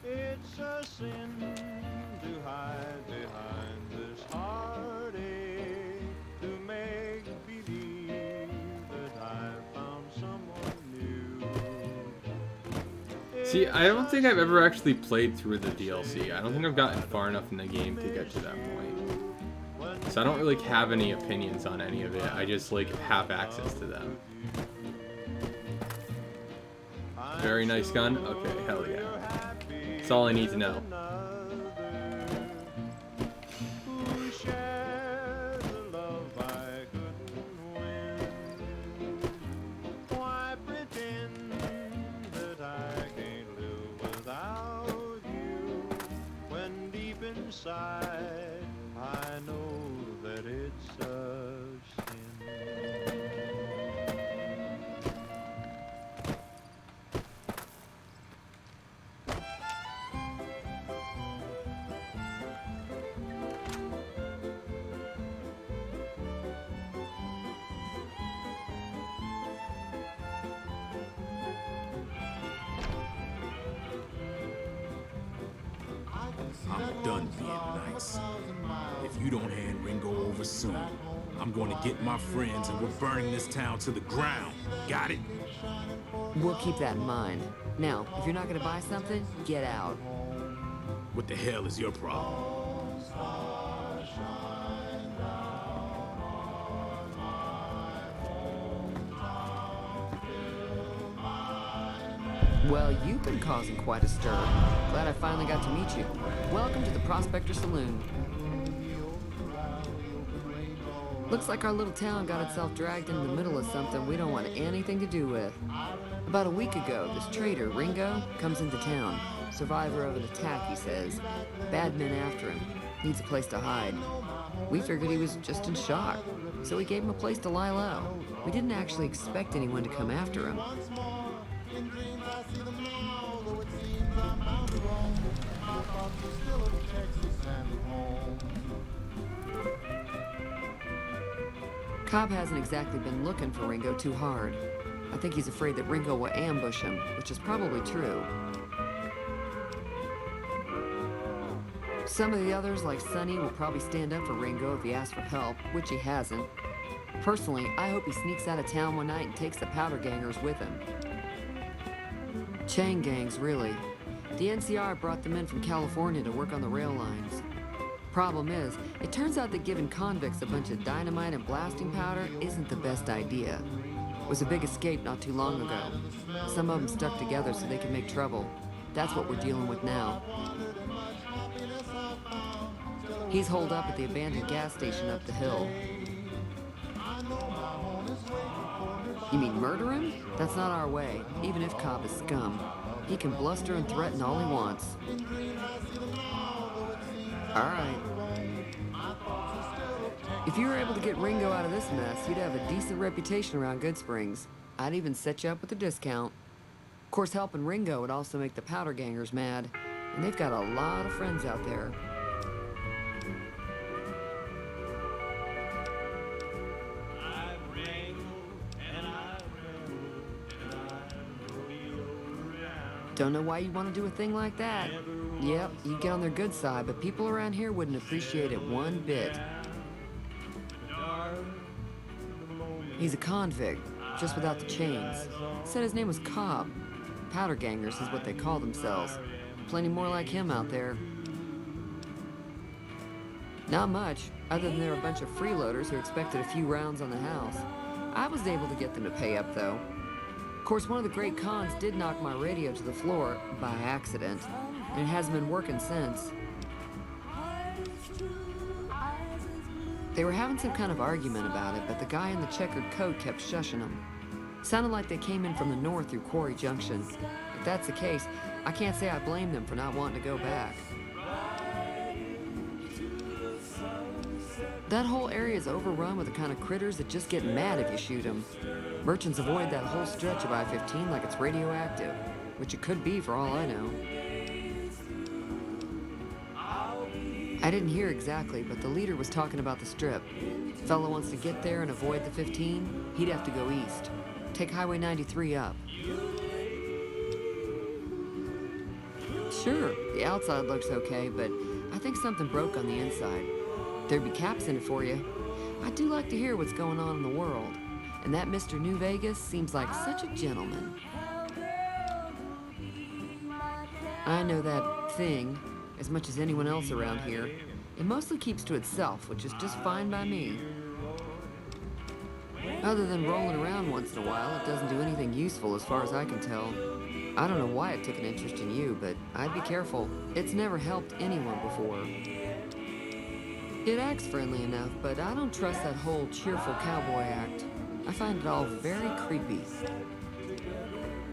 It's a sin to hide behind this heartache, to make believe that I found someone new. See, I don't think I've ever actually played through the DLC. I don't think I've gotten far enough in the game to get to that point. So I don't really have any opinions on any of it. I just like have access to them. Very nice gun. Okay, hell yeah. That's all I need to know. Who shares a love I couldn't win? Why pretend that I can't live without you, when deep inside I know that it's a sin. I'm done being nice. If you don't hand Ringo over soon, I'm going to get my friends and we're burning this town to the ground. Got it? We'll keep that in mind. Now, if you're not gonna buy something, get out. What the hell is your problem? Well, you've been causing quite a stir. Glad I finally got to meet you. Welcome to the Prospector Saloon. Looks like our little town got itself dragged into the middle of something we don't want anything to do with. About a week ago, this trader, Ringo, comes into town. Survivor of an attack, he says. Bad men after him. Needs a place to hide. We figured he was just in shock, so we gave him a place to lie low. We didn't actually expect anyone to come after him. Cobb hasn't exactly been looking for Ringo too hard. I think he's afraid that Ringo will ambush him, which is probably true. Some of the others, like Sonny, will probably stand up for Ringo if he asks for help, which he hasn't. Personally, I hope he sneaks out of town one night and takes the powder gangers with him. Chain gangs, really. The NCR brought them in from California to work on the rail lines. Problem is, it turns out that giving convicts a bunch of dynamite and blasting powder isn't the best idea. It was a big escape not too long ago. Some of them stuck together so they could make trouble. That's what we're dealing with now. He's holed up at the abandoned gas station up the hill. You mean murder him? That's not our way, even if Cobb is scum. He can bluster and threaten all he wants. All right. If you were able to get Ringo out of this mess, you'd have a decent reputation around Good Springs. I'd even set you up with a discount. Of course, helping Ringo would also make the powder gangers mad, and they've got a lot of friends out there. Don't know why you want to do a thing like that. Yep, you get on their good side, but people around here wouldn't appreciate it one bit. He's a convict, just without the chains. Said his name was Cobb. Powder gangers is what they call themselves. Plenty more like him out there. Not much, other than they're a bunch of freeloaders who expected a few rounds on the house. I was able to get them to pay up, though. Of course, one of the great cons did knock my radio to the floor by accident, and it hasn't been working since. They were having some kind of argument about it, but the guy in the checkered coat kept shushing them. Sounded like they came in from the north through Quarry Junction. If that's the case, I can't say I blame them for not wanting to go back. That whole area is overrun with the kind of critters that just get mad if you shoot them. Merchants avoid that whole stretch of I-15 like it's radioactive. which it could be for all I know. I didn't hear exactly, but the leader was talking about the Strip. Fella wants to get there and avoid the 15, he'd have to go east. Take Highway 93 up. Sure, the outside looks okay, but I think something broke on the inside. There'd be caps in it for you. I do like to hear what's going on in the world, and that Mr. New Vegas seems like such a gentleman. I know that thing as much as anyone else around here. It mostly keeps to itself, which is just fine by me. Other than rolling around once in a while, it doesn't do anything useful as far as I can tell. I don't know why it took an interest in you, but I'd be careful. It's never helped anyone before. It acts friendly enough, but I don't trust that whole cheerful cowboy act. I find it all very creepy.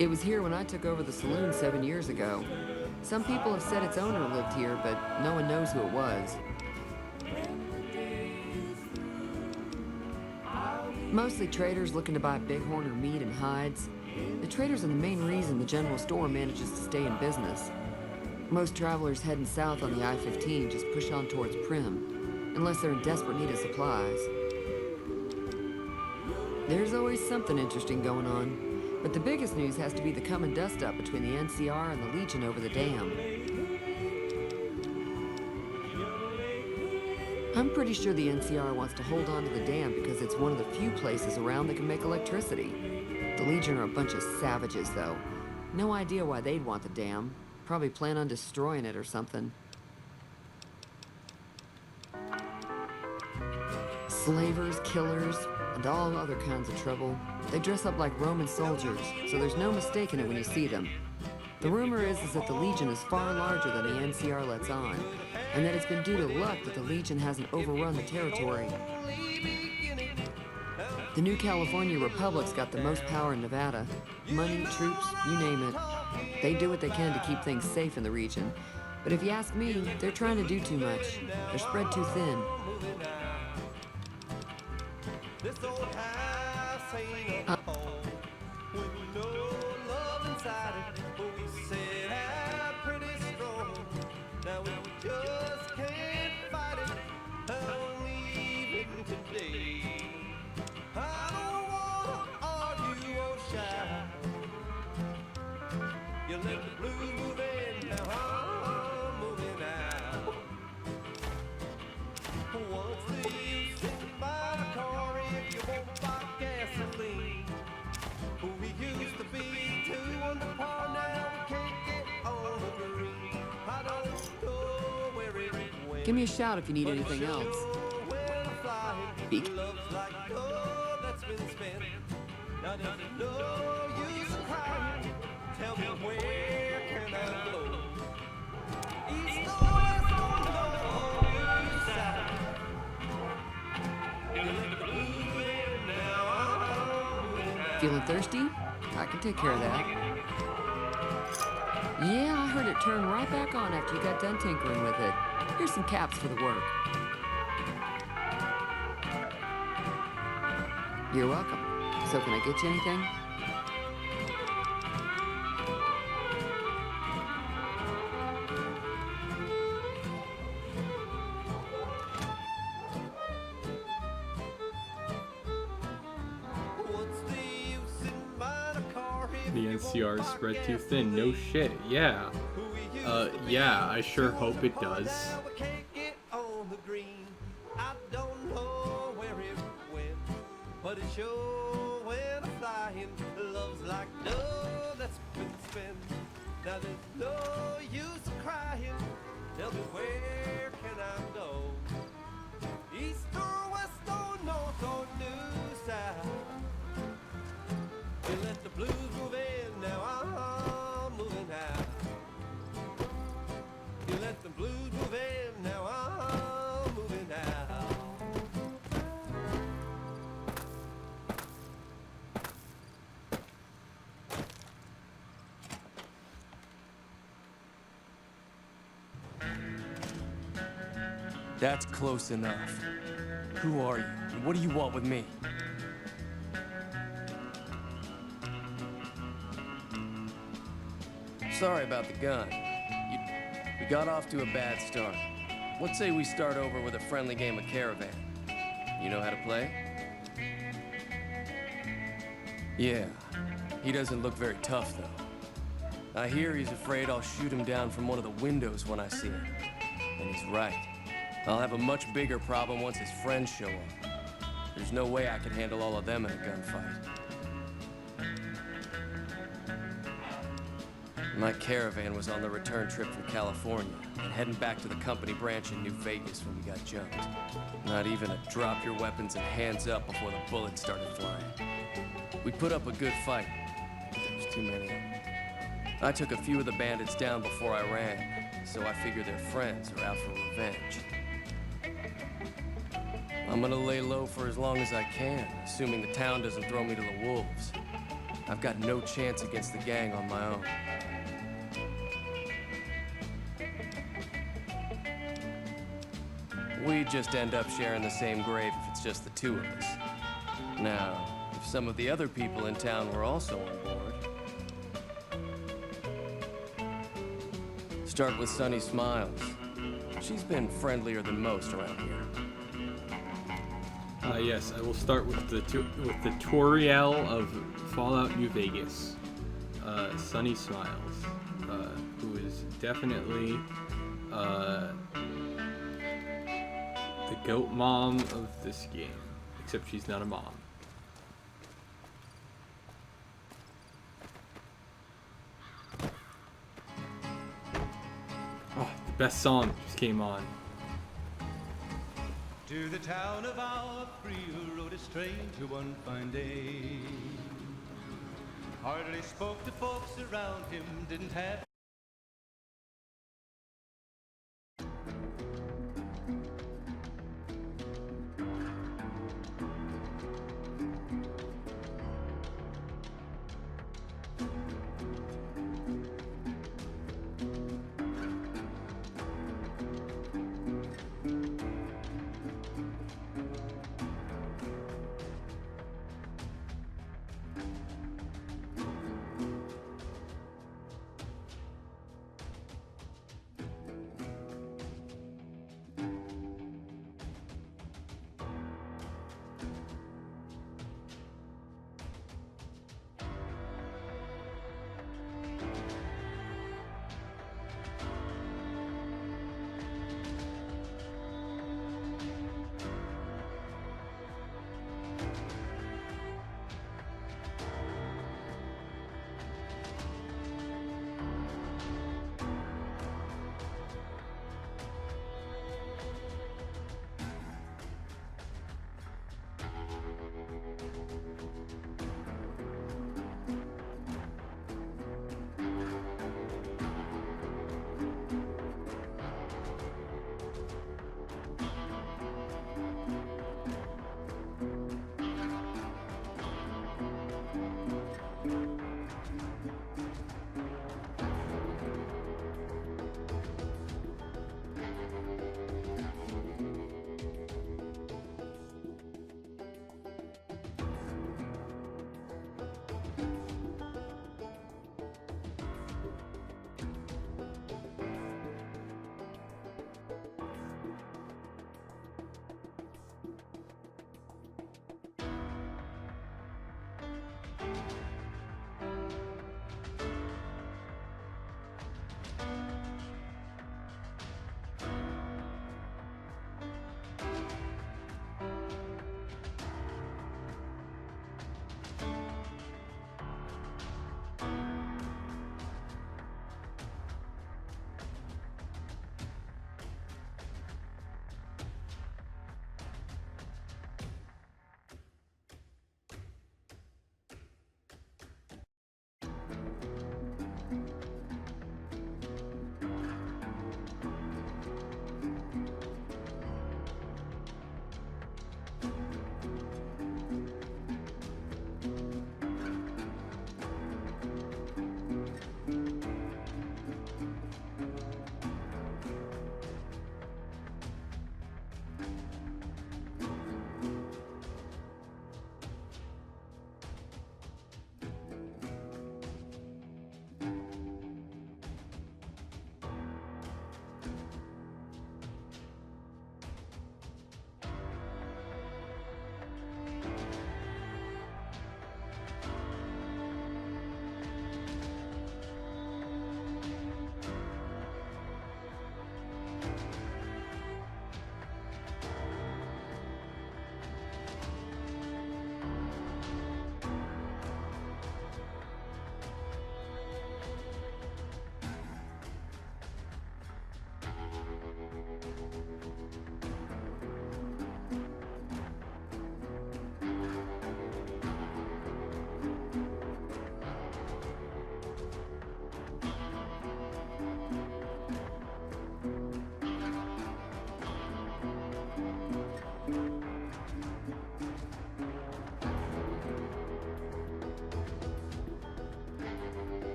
It was here when I took over the saloon 7 years ago. Some people have said its owner lived here, but no one knows who it was. Mostly traders looking to buy bighorn or meat and hides. The traders are the main reason the general store manages to stay in business. Most travelers heading south on the I-15 just push on towards Prim, unless they're in desperate need of supplies. There's always something interesting going on. But the biggest news has to be the coming dust-up between the NCR and the Legion over the dam. I'm pretty sure the NCR wants to hold on to the dam because it's one of the few places around that can make electricity. The Legion are a bunch of savages, though. No idea why they'd want the dam. Probably plan on destroying it or something. Slavers, killers, and all other kinds of trouble. They dress up like Roman soldiers, so there's no mistaking it when you see them. The rumor is that the Legion is far larger than the NCR lets on, and that it's been due to luck that the Legion hasn't overrun the territory. The new California Republic's got the most power in Nevada. Money, troops, you name it. They do what they can to keep things safe in the region. But if you ask me, they're trying to do too much. They're spread too thin. This old house ain't a home when you know love inside it. But we said how pretty strong. Now we just can't fight it. I'm leaving today. I don't wanna argue or shy. You let the blues move in, now I'm moving out. What's the use in buying a car if you won't buy gasoline? We used to be two under par, now we can't get on the green. I don't know where it went. Give me a shout if you need anything else. Beak. Love's like gold that's been spent. Now there's no use in crying. Tell me where can I go? East or west or north side. Feeling thirsty? I can take care of that. Yeah, I heard it turn right back on after you got done tinkering with it. Here's some caps for the work. You're welcome. So can I get you anything? The NCR is spread too thin. No shit. Yeah. Yeah, I sure hope it does. But it sure went flying. Love's like love that's been spent. Now there's no use of crying. Tell me where can I go? East or west or north or new south. You let the blues move in, now I'm moving out. You let the blues move in, now I'm moving out. That's close enough. Who are you? And what do you want with me? Sorry about the gun. We got off to a bad start. Let's say we start over with a friendly game of Caravan. You know how to play? Yeah. He doesn't look very tough, though. I hear he's afraid I'll shoot him down from one of the windows when I see him. And he's right. I'll have a much bigger problem once his friends show up. There's no way I could handle all of them in a gunfight. My Caravan was on the return trip from California and heading back to the company branch in New Vegas when we got jumped. Not even a drop your weapons and hands up before the bullets started flying. We put up a good fight, but there was too many of them. I took a few of the bandits down before I ran, so I figure their friends are out for revenge. I'm gonna lay low for as long as I can, assuming the town doesn't throw me to the wolves. I've got no chance against the gang on my own. We just end up sharing the same grave if it's just the two of us. Now, if some of the other people in town were also on board... Start with Sunny Smiles. She's been friendlier than most around here. Yes, I will start with the Toriel of Fallout New Vegas. Sunny Smiles, who is definitely the goat mom of this game, except she's not a mom. Oh, the best song just came on. To the town of our free rode a stranger one fine day. Hardly spoke to folks around him, didn't have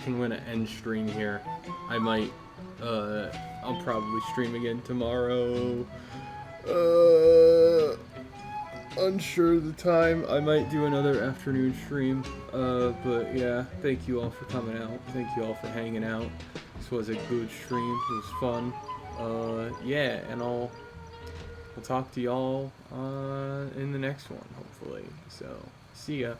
think I'm gonna end stream here. I might, I'll probably stream again tomorrow. Unsure of the time. I might do another afternoon stream. But yeah, thank you all for coming out. Thank you all for hanging out. This was a good stream. It was fun. Yeah, and I'll talk to y'all in the next one, hopefully. So, see ya.